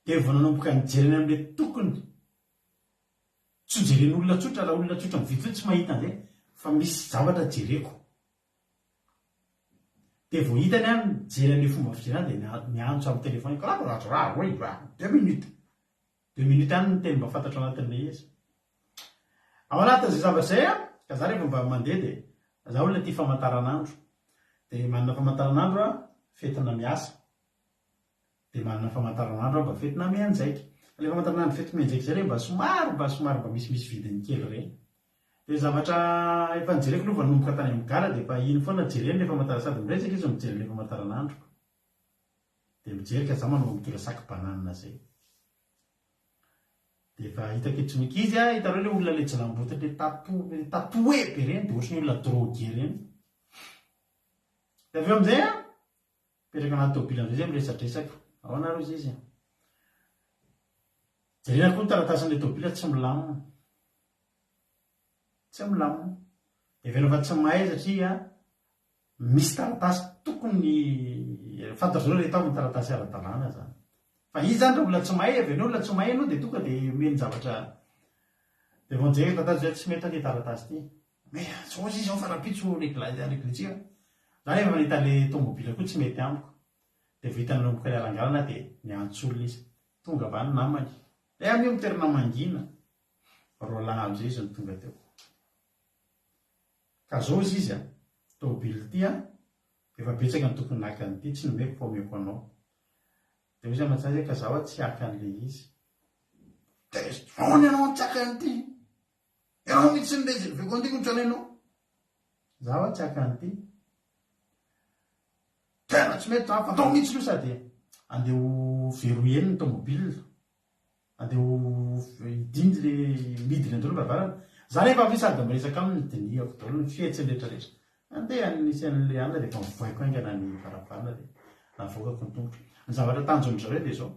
[SPEAKER 2] Dia vao nanomboka nijereny amin'ilay tokony tsy jeren'olona tsotra raha olona tsotra mividy tsy mahita an'izay fa misy zavatra jereko. Dia vao hitany aho mijery an'ilay fomba fijerena dia miantso amin'ny telefony raha hoe 2 minutes. 2 minutes ihany no teny mba fantatra anatin'ilay izy. Ao anatin'izay zavatra izay ka za rehefa mba mandeha dia za olona tia famantaranandro. Dia manana famantaranandro fetina miasa. Dia manana famantaranandro mba fetina mianjaika. Ilay famantaranandro fetina mianjaika izay mba somary mba misy vidiny kely ireny. Dia zavatra efa nijereko aloha nanomboka tany amin'ny gara dia efa iny foana jereny ilay famantaranandro sady miresaka izy mijery ilay famantaranandro. Dia mijery ka za manao mitondra saky bananina izay. Dia efa hitako etsomika izy hitareo ilay olona ilay jelamboty ilay tatoué be ireny dia ohatran'ny olona drogué ireny. Dia avy eo amin'izay mipetraka anaty tomobile amin'izay miresadresaka. Ao anareo izy. Jerena koa ny taratasin'ilay tomobile tsy milamina. Tsy milamina. Dia avy eo fa tsy mahay satria misy taratasy tokony fantatro izao rehefa amin'ny taratasy ara-dalàna zany. Fa izy zany raha olona tsy mahay avy eo olona tsy mahay ianao dia tonga dia meny zavatra. Dia vao nijery taratasy izay tsy mety ilay taratasy ity. Sao izy ao farapitso reglitsika. Za rehefa manita ilay tomobile koa tsy mety amiko. Dia vita nanomboka ilay arangalana dia niantso olona izy. Tonga va ny namany. Amin'io mitoerana mangina. Roland amin'izay izy no tonga teo. Ka zao izy tomobile ity efa betsaka ny tokony naka an'ity tsy nomeko fa omeko anao. Dia izy aman-tsany ka zaho tsy haka an'ilay izy. Dia zaony ianao tsy haka an'ity. Ianao mihitsy ny lezy veko an'ity kotrana ianao. Zaho tsy haka an'ity. Tena tsy mety fa atao mihitsy aloha sady andeha ho verrouiller ny tomobile. Andeha ho idindy ilay midiny andolo barabarana. Za rehefa avy sady miresaka aminy dinihako daholo ny fihetsiny rehetrarehetra. Andeha nisy an'ilay andro dia efa mivoaiko aingana ny barabarana dia navoakako ny tongotra. Ny zavatra tanjon'ny zareo dia izao.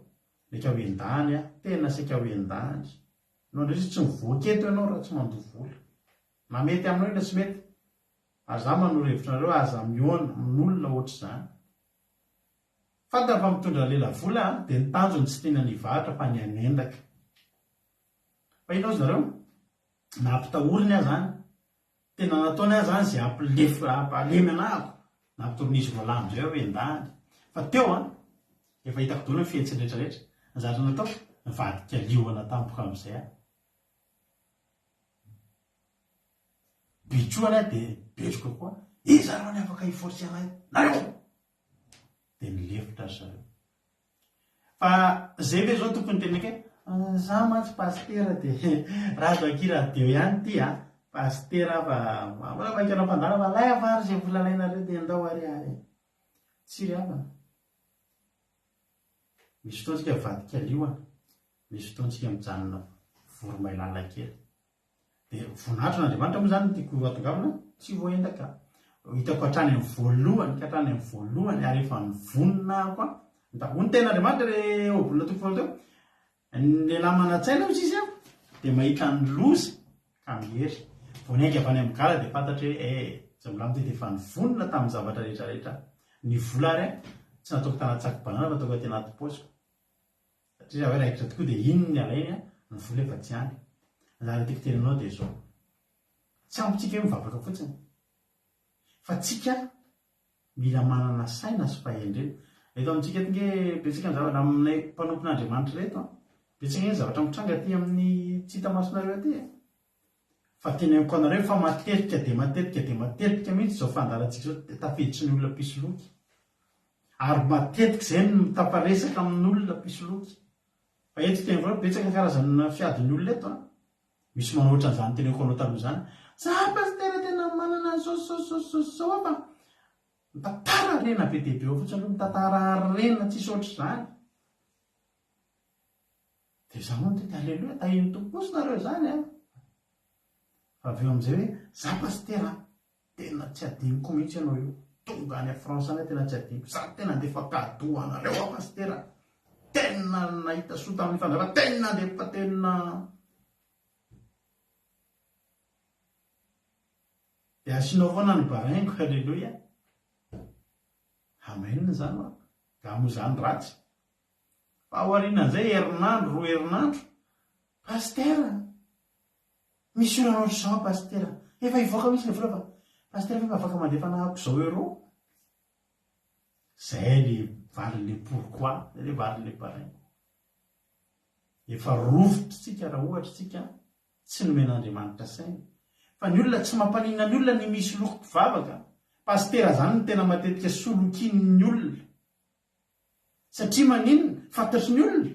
[SPEAKER 2] Leka ho endany tena seka ho endany. No andreo izy tsy mivoaka eto ianao raha tsy mandoha vola. Na mety aminao na tsy mety. Aza manoro hevitra nareo aza mihoana amin'olona ohatr'izany. Fantany fa mitondra lela vola dia ny tanjony tsy tena nivahatra fa ny anendaka. Fa inao zareo nampitahoriny aho zany. Tena nataony aho zany izay ampalemy anahako. Nampitoron'izy vola amin'izay hoe endany. Fa teo efa hitako daholo ny fihetsiny rehetrarehetra. Ny zavatra natao nivadika liona tampoka amin'izay Bitroana dia betroko koa. Izy arao ny afaka hifortsy anahy. Nareo! Dia nilefitra azy zareo. Fa izay ve izao tokony tenenaka za mantsy pastera dia raha zakira deo ihany ity pastera fa mbola vaikana mpandala fa lay avary izay vola lainareo dia andao ary. Tsy ry havana. Misy fotoantsika vadika liona. Misy fotoantsika mijanona voromailala kely. Dia voninahitro n'Andriamanitra moa zany tiako atongavana tsy voaendaka. Hitako hatrany amin'ny voalohany ka hatrany amin'ny voalohany ary efa nivonona koa. Ny ten'Andriamanitra ilay obolona toko folo teo. Ny lamanantsaina izy dia mahita ny loza ka mihery. Voanainga avy any amin'ny gara dia fantatra hoe tsy milamina dia efa nivonona tamin'ny zavatra rehetrarehetra. Ny vola ary tsy nataoko tanaty saky banana fa nataoko aty anaty paosiko. Satria raha hoe raikitra tokoa dia iny ny alainy ny vola efa tsy any. Raha tiako teninao dia izao. Tsy ampitsika hoe mivavaka fotsiny. Fa tsika mila manana saina sy fahendrena. Eto amintsika tinge betsaka ny zavatra aminay mpanompon'Andriamanitra reto. Betsaka ny zavatra mitranga aty amin'ny tsy hita masonareo aty. fa teneniko anareo fa matetika dia matetika dia matetika mihitsy izao fandarantsika zao tafiditry ny olona pisoloky ary matetika izay no mitaparesaka amin'olona pisoloky fa eto teny voalohany betsaka karazana fiadin'ny olona eto a misy manoatra an'izany teneniko anao taloha izany za pastera tena manana zao afa mitantara rena be dehibe ao fotsiny aloha mitantara rena tsisy ohatr' izany dia za moa tety aleloha tahiny tomposonareo zany a fa avy eo amin'izay hoe za pastera tena tsy adiniko mihitsy ianao io tonga any a France any tena tsy adiniko za tena andefa kado anareo a pastera tena nahita soa tamin'ny fanjava tena andefa tena dia asianao foana ny baraingo aleloia amenina zany a gamo zany ratsy fa aorianan'izay herinandro roa herinandro pastera misy olana ohatr' izao pastera efa hivoaka misy le vola fa pastera fa afaka mandefa nahako zao euro zay le valin'le pourquoi zay le valin'le baraingo efa rovitritsika raha ohatra tsika tsy nomen'andriamanitra saina fa ny olona tsy mampanina ny olona ny misy loko mpivavaka pastera zany no tena matetika solokin'ny olona satria maninona fantatry ny olona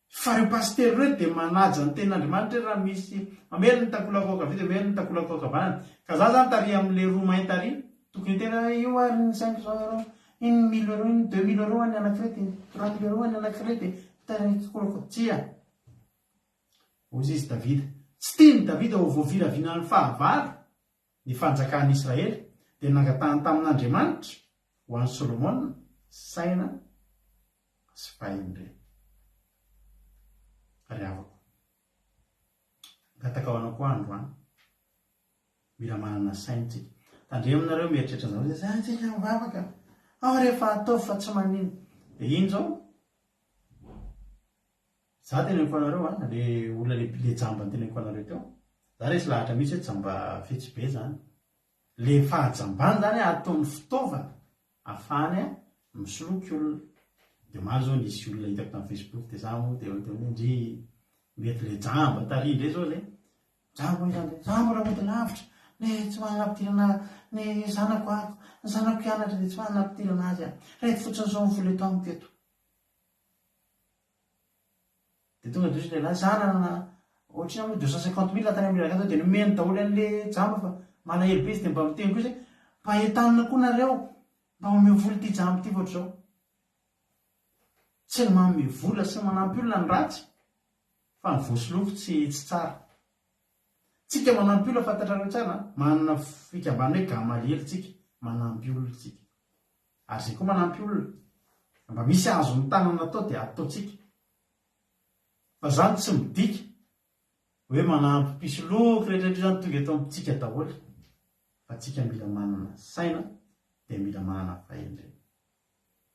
[SPEAKER 2] fa reo pastera reo dia manaja ny ten'andriamanitra raha misy mamely ny takolakoaka avy dia mamely ny takolakoaka banany ka za zany tary amin'le roa mainty ary tokony tena io ary ny 500 euro iny 1000 euro iny 2000 euro any anakirety 3000 euro any anakirety takolako tsia ozy izy davida tsy tiany davida ho voaviraviana ny fahavalo ny fanjakan'ny Israely dia nangatahany tamin'andriamanitra ho an'ny Solomona saina sy fahindreny ary avako gataka ao anako androany mila manana saintsika tandre aminareo mieritreritra zao za tsika mivavaka ao rehefa atao fa tsy manino dia iny zao za teneniko anareo a le olona le jamba ny teneniko anareo teo za resy lahatra mihitsy hoe jamba fetsy be zany le fahajambany zany ataony fitaovana afahany a misoloky olona dia maro zao nisy olona hitako tamin'ny Facebook dia za moa dia ndry mety le jamba tary indray zao zay jamba izany jamba raha mody lavitra ne tsy manapirana ny zanako ako ny zanako hianatra dia tsy manapirana azy a rehetra fotsiny zao mivola eto amiko eto dia tonga dosi lehilahy zanana ohatriny moa 250 000 tany amin'ny raka dia nomeny daholo an'le jamba fa malahelo be izy dia mba miteny koa izy mba entanina koa nareo mba mameo vola ity jamba ity voatra zao tsy ny manome vola sy manampy olona ny ratsy fa ny voasoloko tsy tsara tsika manampy olona fantatrareo tsara manana fikambana hoe gamalely tsika manampy olona tsika ary zay koa manampy olona mba misy azo ny tanana atao dia ataotsika fa zany tsy midika hoe manampy pisoloky rehetrarehetra zany tonga eto amintsika daholo fa tsika mila manana saina dia mila manana fahindreny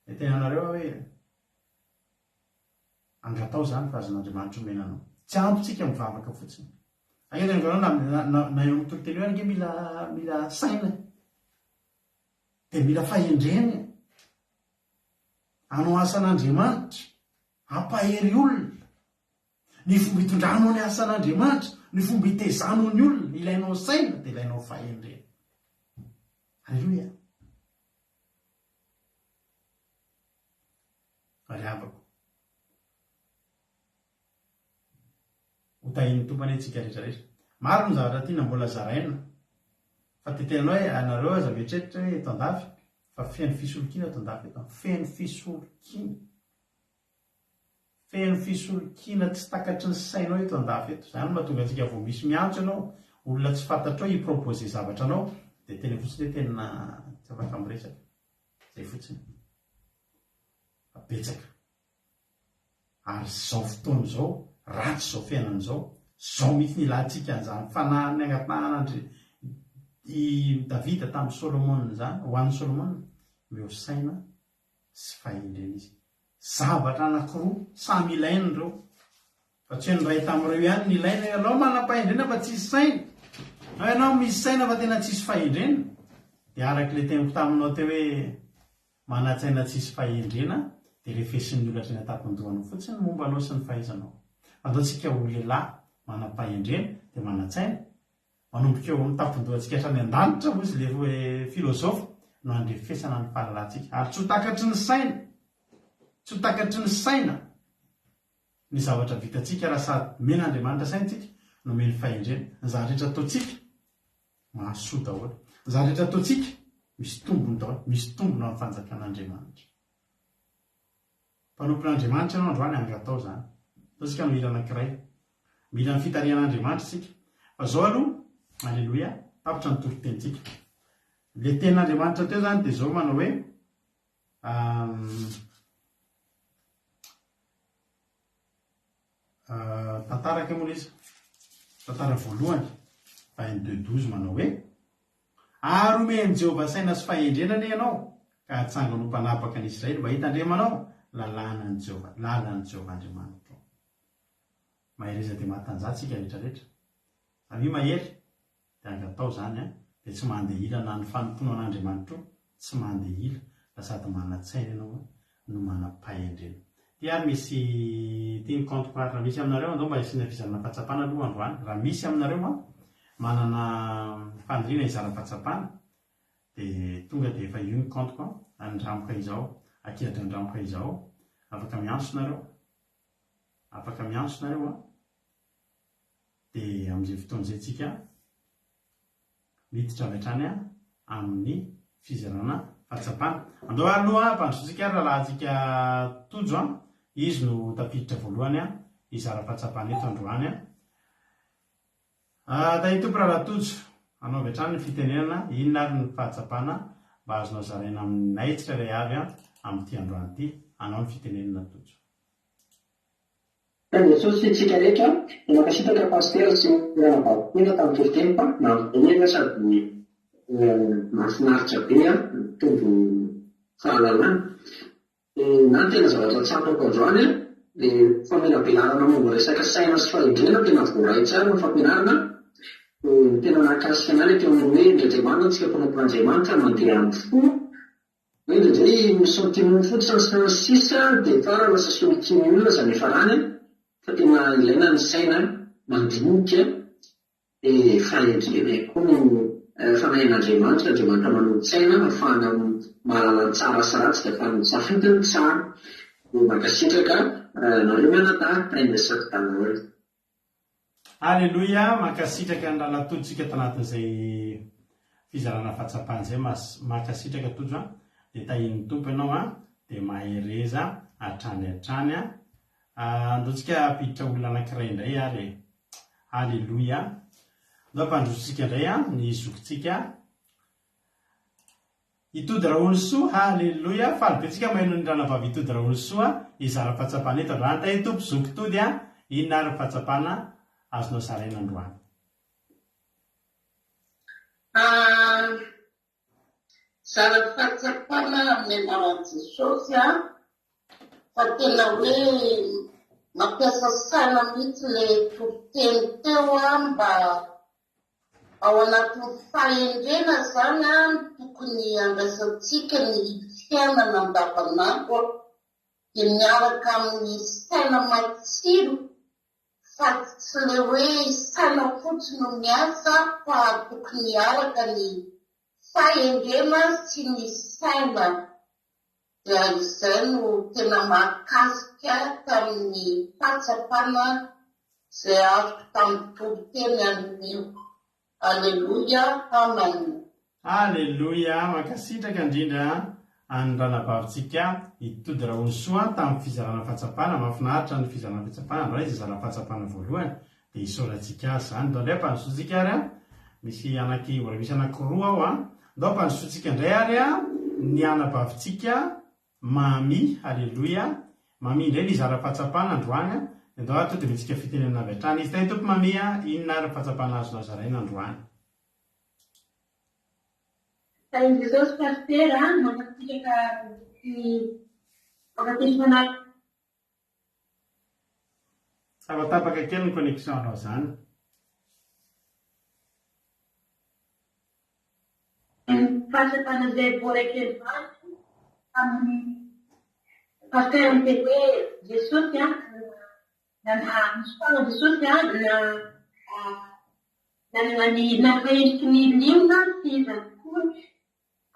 [SPEAKER 2] dia tena anareo hoe andratao zany fa azon'andriamanitra omenanao tsy ampytsika mivavaka fotsiny aketanao na eo amin'ny toloteny eo ange mila saina dia mila fahindreny anao asan'andriamanitra ampahery olona ny fomba hitondranao ny asan'andriamanitra ny fomba hitezanao ny olona ilainao saina dia ilainao fahindreny alleloia ary avako hotahiny tompany antsika rehetrarehetra maro ny zavatra tiana mbola zaraina fa tetenanao hoe anareo aza mieritreritra hoe eto andafy fa feno fisolokina eto andafy eto feno fisolokina feno fisolokina tsy takatry ny sainao eto andafy eto zany mahatonga antsika vao misy miantso ianao olona tsy fantatrao hiproposé zavatra anao dia tena fotsiny hoe tena tsy afaka miresaka zay fotsiny betsaka ary zao fotoana zao ratsy zao fiainan'izao zao mihitsy nilantsika an'izany fanahany angatanandry i Davida tamin'ny Solomona zany ho an'ny Solomona meo saina sy fahindreny izy zavatra anankiroa samy ilainy reo fa tsy hoe ny ray tamin'ireo ihany ny ilaina ianao manam-pahindrena fa tsisy saina na ianao misy saina fa tena tsisy fahindrena dia araka le teniko taminao teo hoe manatsaina tsisy fahindrena dia refesin'ny olatra ny atapondohanao fotsiny momba anao sy ny fahaizanao andaontsika ho lehilahy manam-pahindrena dia manatsaina manomboka eo mitampon-dohantsika hatrany an-danitra moa izy le hoe filôzofy no andrefesana ny fahalalantsika ary tsy ho takatry ny saina tsy ho takatry ny saina ny zavatra vitantsika raha sady men'Andriamanitra saintsika no meny fahendrena ny zahatrehetra ataontsika mahasoa daholo ny zahatrehetra ataontsika misy tombony daholo misy tombony amin'ny fanjakan'Andriamanitra mpanompon'Andriamanitra ianao androany angatao zany ataontsika no mila anankiray mila ny fitarihan'Andriamanitra isika fa zao aloha alleloia tapitra ny torotentsika le tenin'Andriamanitra teo zany dia zao manao hoe tantaraka moa izy tantara voalohany vainy 2:12 manao hoe ary omeny Jehovah saina sy fahendrenana ianao ka hatsanga no mpanapaka ny Israely mba hitandremanao lalan'ny Jehovah Andriamanitra mahereza dia mahatanjatsika rehetrarehetra ary mahery dia angatao zany dia tsy mandeha ila na ny fanompona an'Andriamanitra tsy mandeha ila fa sady manatsaina ianao no manam-pahendrena dia ary misy teny compte raha misy aminareo andao mba isiana fizarana fahatsapana aloha androany raha misy aminareo manana faniriana izara fahatsapana dia tonga dia efa io ny compte andramoka izao akiratra andramoka izao afaka miantsonareo dia amin'izay fotoan'izay tsika miditra avy hatrany amin'ny fizarana fahatsapana andao aloha mpandrosotsika raha lahantsika tojo izy no tapiditra voalohany izara fahatsapana eto androany tahitompo raha tojo anao avy hatrany ny fitenenana inona ary ny fahatsapana mba azonao zaraina aminay tsika ray avy amin'ity androany ity anao ny fitenenana tojo
[SPEAKER 5] Jesosy tsika rehetra makasitaka pastera sy rahavavina tamin'ny torotempo na enena sady mahafinaritra be mitovy fahalalana na tena zavatra tsapako androany dia famelabelarana momba resaka saina sy fahendrena tena voaray tsara ny fampianarana tena nakasika anay teo amin'ny hoe indrindrimanina tsika mpanompon'Andriamanitra mandeha amin'ny fo hoe indraindray misontimony fotsiny sy ny sisa dia fara lasa solitimy olona zany efa rany fa tena ilaina ny saina mandinika fahendrena koa no fanahin'Andriamanitra Andriamanitra manolon-tsaina ahafahana mahalala tsara sy ratsy dia ahafahana misafidiny tsara makasitraka nareo mianadahy taindrasaka tanareo
[SPEAKER 2] alleloia makasitraka ny lalatoditsika tanatin'izay fizarana fahatsapana izay makasitraka tojo dia tahin'ny tompo ianao dia mahereza hatrany andoantsika apiditra olona anankiray indray ary alleloia andao mpandrosotsika indray ny zokontsika itody rahony soa alleloia falibetsika maheno ny ranavavy itody rahony soa izara fahatsapana eto androany tahitompo zokotody inona ary fahatsapana azonao zaraina androany
[SPEAKER 6] zara fahatsapana amin'ny anaran'i Jesosy fa tena hoe mampiasa saina mihitsy le toriteny teo mba ao anatin'ny fahendrena zany tokony andraisantsika ny fiainana andavanandro dia miaraka amin'ny saina matsiro fa tsy le hoe saina fotsiny no miasa fa tokony araka ny fahendrena sy ny saina dia izay no tena mahakasika tamin'ny fahatsapana izay azoko tamin'ny toriteny anio alleluia amen
[SPEAKER 2] alleluia makasitraka indrindra any ranavavitsika itody rahony soa tamin'ny fizarana fahatsapana mahafinaritra ny fizarana fahatsapana andray izay zara fahatsapana voalohany dia isoratsika azy zany ndao indray mpandrosotsika ary misy mbola misy anankiroa ao ndao mpandrosotsika indray ary ny anabavitsika mami alleloia mami indray ny zara fahatsapana androany ndao ato dia mitsika fitenenana avy hatrany izy tahitompo mami inona ary fahatsapana azonao zaraina androany
[SPEAKER 7] Sain Jesosy pastera makasitraka makateny fanahy
[SPEAKER 2] tapatapaka kely ny connexion anao zany
[SPEAKER 7] fahatsapana izay voaraikely valy amin'ny pastera miteny hoe Jesosy misy fotoana Jesosy nanana ny nafaendriky ny liona sy zanak'olo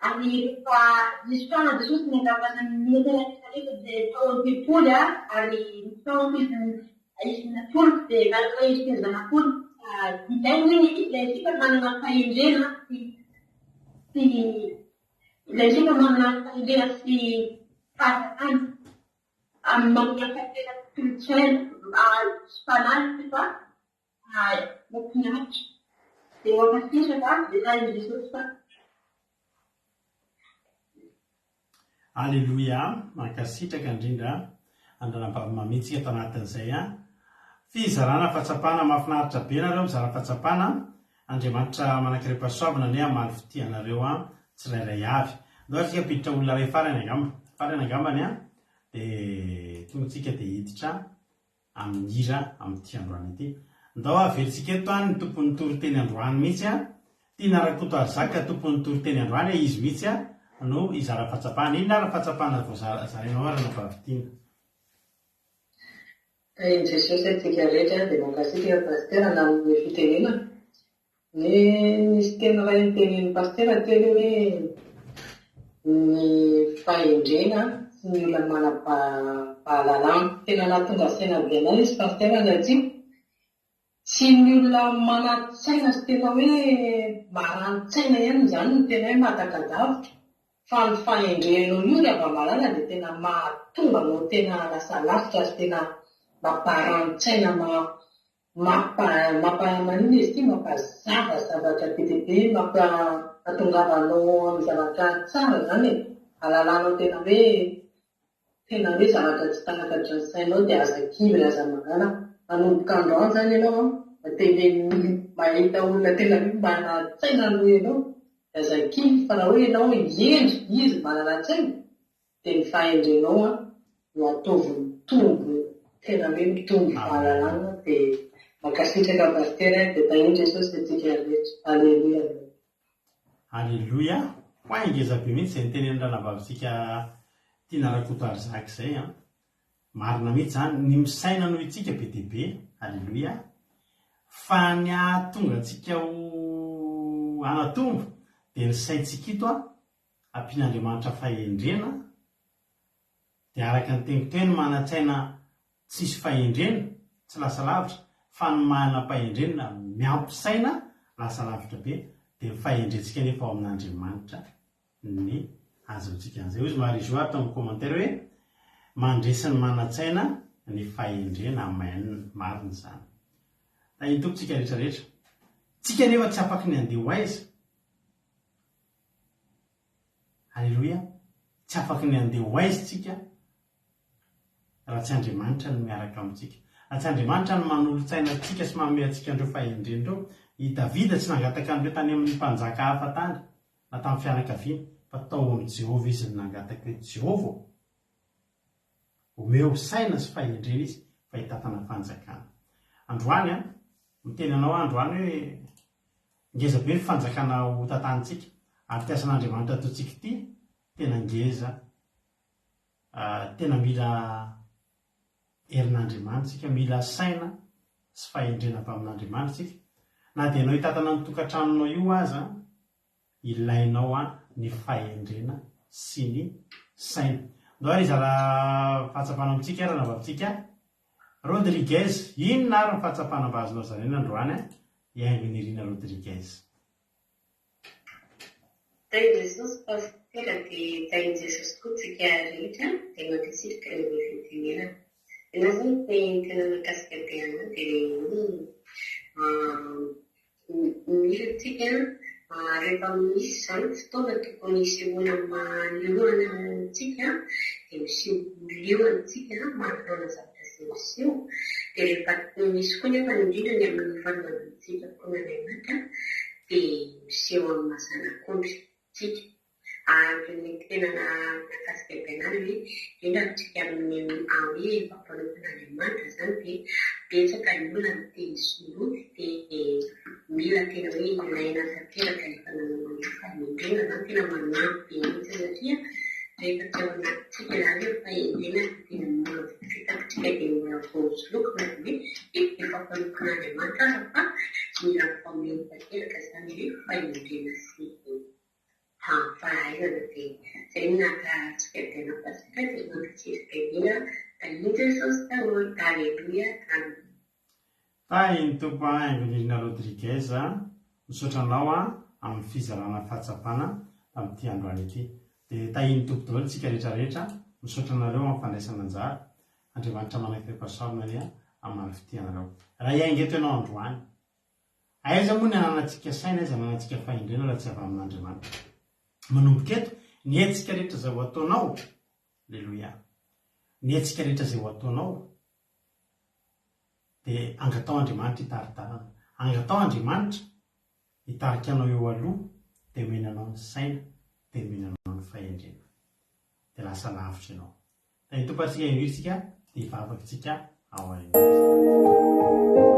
[SPEAKER 7] ary rehefa misy fotoana Jesosy ny angavana miatenatsika rehetra dia tao am-pipoly ary tao izy natolo dia manana endriky ny zanak'olo ilaisika manana fahendrena sy ilaisika manana fahendrena sy fahazakana amin'ny manana fahendrena kolotsaina sy fanahy fa mampinahitra dia mampasisaka dia zay Jesosy fa
[SPEAKER 2] Alleluia, mankasitraka indrindra andranam-pavimamitsika tao anatin'izay fizarana fahatsapana mahafinaritra be nareo mizara fahatsapana Andriamanitra manankiray pasoavana ny amaly fitianareo tsirairay avy ndao tsika piditra olona ray farany angambany dia tongatsika dia hiditra amin'ny hira amin'ity androany ity ndao averitsika eto ny tompon'ny toriteny androany mihitsy tiana rakoto azaka tompon'ny toriteny androany izy mihitsy no izara fahatsapana inona ary fahatsapana zarainao arana vavitiana
[SPEAKER 4] Jesosy atsika rehetra dia mankasitraka pastera na amin'ny fitenena ny nisy tena ray nytenenin'ny pastera teny hoe ny fahendrena sy ny olona mana-pahalalana tena nahatonga saina be anay izy pastera satria tsy ny olona mana-tsaina sy tena hoe marani-tsaina ihany izany no tena hoe mahatakadavitra fa ny fahendrenao io rehefa malala dia tena mahatonga anao tena lasa lavitra sy tena mamparani-tsaina manina izy ity mampazava zavatra be dia be mampahatongavanao amin'ny zavatra tsara zany alalanao tena hoe zavatra tsy tanakatra ny sainao dia aza kivy aza magana manomboka androany zany ianao tena mahita olona tena mana-tsaina no ianao aza kivy fa raha hoe ianao endry izy manana-tsaina dia ny fahendrenao no ataovy mitombo tena hoe mitombo fahalalana dia mankasitraka pastera dia tahiny Jesosy atsika rehetra. Alleluia.
[SPEAKER 2] Alleluia. Ho aingezabe mihitsy izay nitenen'ny ranavavitsika tiana rakoto ary zaka izay marina mihitsy zany ny misaina noho itsika be dia be. Alleluia. Fa ny ahatonga antsika ho anatombo dia ny saintsika ito ampian'Andriamanitra fahendrena dia araka ny teniko teny mana-tsaina tsisy fahendrena tsy lasa lavitra fa ny manam-pahendrena miampisaina lasa lavitra be dia fahendrentsika nefa ao amin'Andriamanitra ny azontsika an'izay ozy marizo ato amin'ny commentaire hoe mandresy ny mana-tsaina ny fahendrena mainina marina izany da hitoko tsika rehetrarehetra tsika nefa tsy afaky ny andeha ho aiza. Alleluia. Tsy afaky ny andeha ho aiza tsika raha tsy Andriamanitra no miaraka amintsika, raha tsy Andriamanitra no manolo-tsaina antsika sy manome antsika andreo fahendren'ireo. I Davida tsy nangataka an'ireo tany amin'ny mpanjaka hafa tany na tamin'ny fianakaviana fa tao amin'ny Jehova izy no nangataka hoe Jehova omeo saina sy fahendrena izy fa hitatana fanjakana. Androany miteny anao androany hoe ngeza be ny fanjakana ho tantanitsika ary tiasan'Andriamanitra ataontsika ity tena ngeza tena mila herin'Andriamanitra sika, mila saina sy fahendrena avy amin'Andriamanitra sika. Na dia ianao hitatana ny tokantranonao io aza ilainao ny fahendrena sy ny saina. Ndao ary izara fahatsapana amintsika arana vavintsika Rodriguez, inona ary ny fahatsapana mba azonao zarena androany iaingon'ny Irina Rodriguez.
[SPEAKER 8] Tain'i Jesosy pastera dia tain'i Jesosy koa tsika rehetra dia mankasitraka ny fitenenana. Ianao zany tena mikasika be ana dia mila tsika rehefa misy zany fotoana tokony hisehoana manoloana antsika dia miseho antsika manoloana zavatra sy miseho dia rehefa misy koa nefa indrindra ny amin'ny fanaovantsika koa Andriamanitra dia miseho amin'ny mazanak'ondry tsika. Ary ny tena nakasika be anary hoe indrindra tsika amin'ny hoe fampanaovan'Andriamanitra zany dia betsaka ny olona mitezoloha dia mila tena hoe ilaina tanteraka rehefa nanao fahendrena zany tena manampy mihitsy satria rehefa tsy ao anatintsika zany hoe fahendrena tena mbola fitatsika dia mbola voasoloka na dia hoe efa mpanompon'Andriamanitra aza fa mila fameloka fahendrena sy fahaizana dia izay nahatahantsika tena pasika dia mankitsirika ila indra sosy aleluia aminy.
[SPEAKER 2] Ny tompo Evelina Rodriguez misotranao amin'ny fizarana fahatsapana amin'ity androany ity. Dia tahiny tompo daholo tsika rehetrarehetra misotranareo amin'ny fandraisana anjara. Andriamanitra manakirepasarona ry amin'ny fitianareo. Raha iaingeto ianao androany. Aiza moa ny ananantsika saina, aiza ananantsika fahindrena raha tsy avy amin'Andriamanitra. Manomboka eto, ny hetsika rehetra izay ho ataonao, aleluia. Ny hetsika rehetra izay ho ataonao dia angatao Andriamanitra hitaritarana. Angatao Andriamanitra hitarika anao eo aloha dia menanao ny saina, dia menanao ny fahendrena. Dia lasa lavitra ianao. Dia ny tompantsika iniritsika dia hivavakitsika ao aoriana.
[SPEAKER 9] Toi,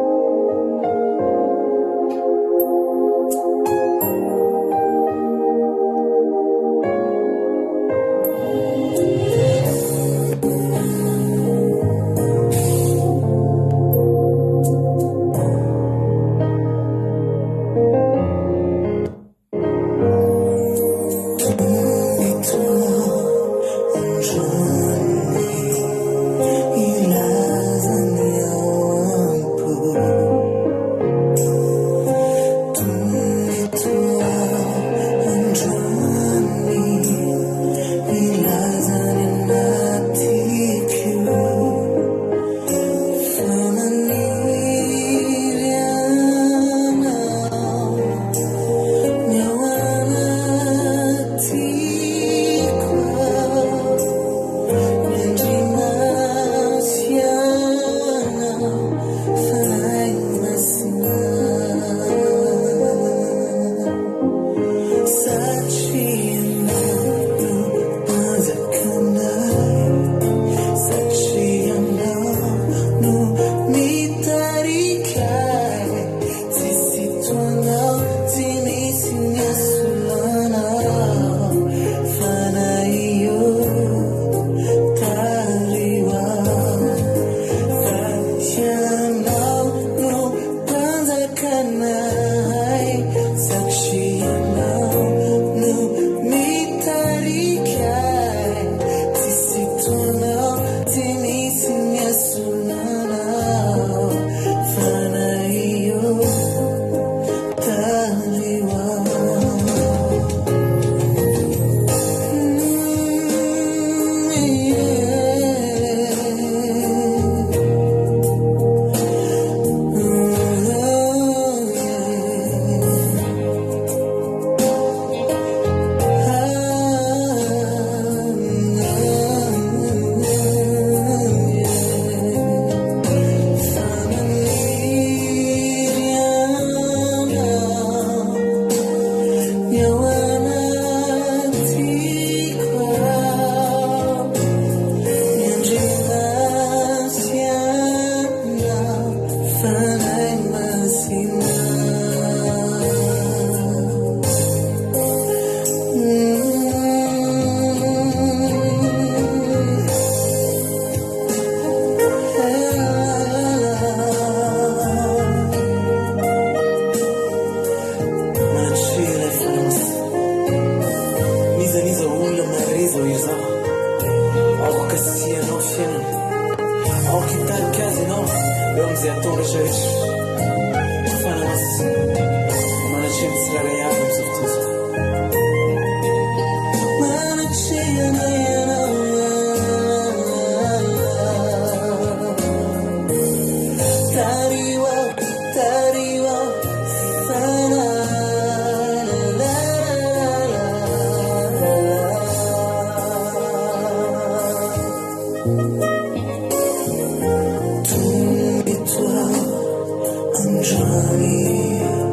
[SPEAKER 9] Anjani.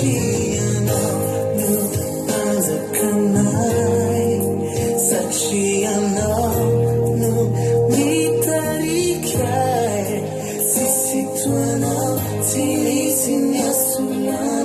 [SPEAKER 9] Sachiano no azakanai Sachiano no mitarikai Sisituano Tinisinyasulan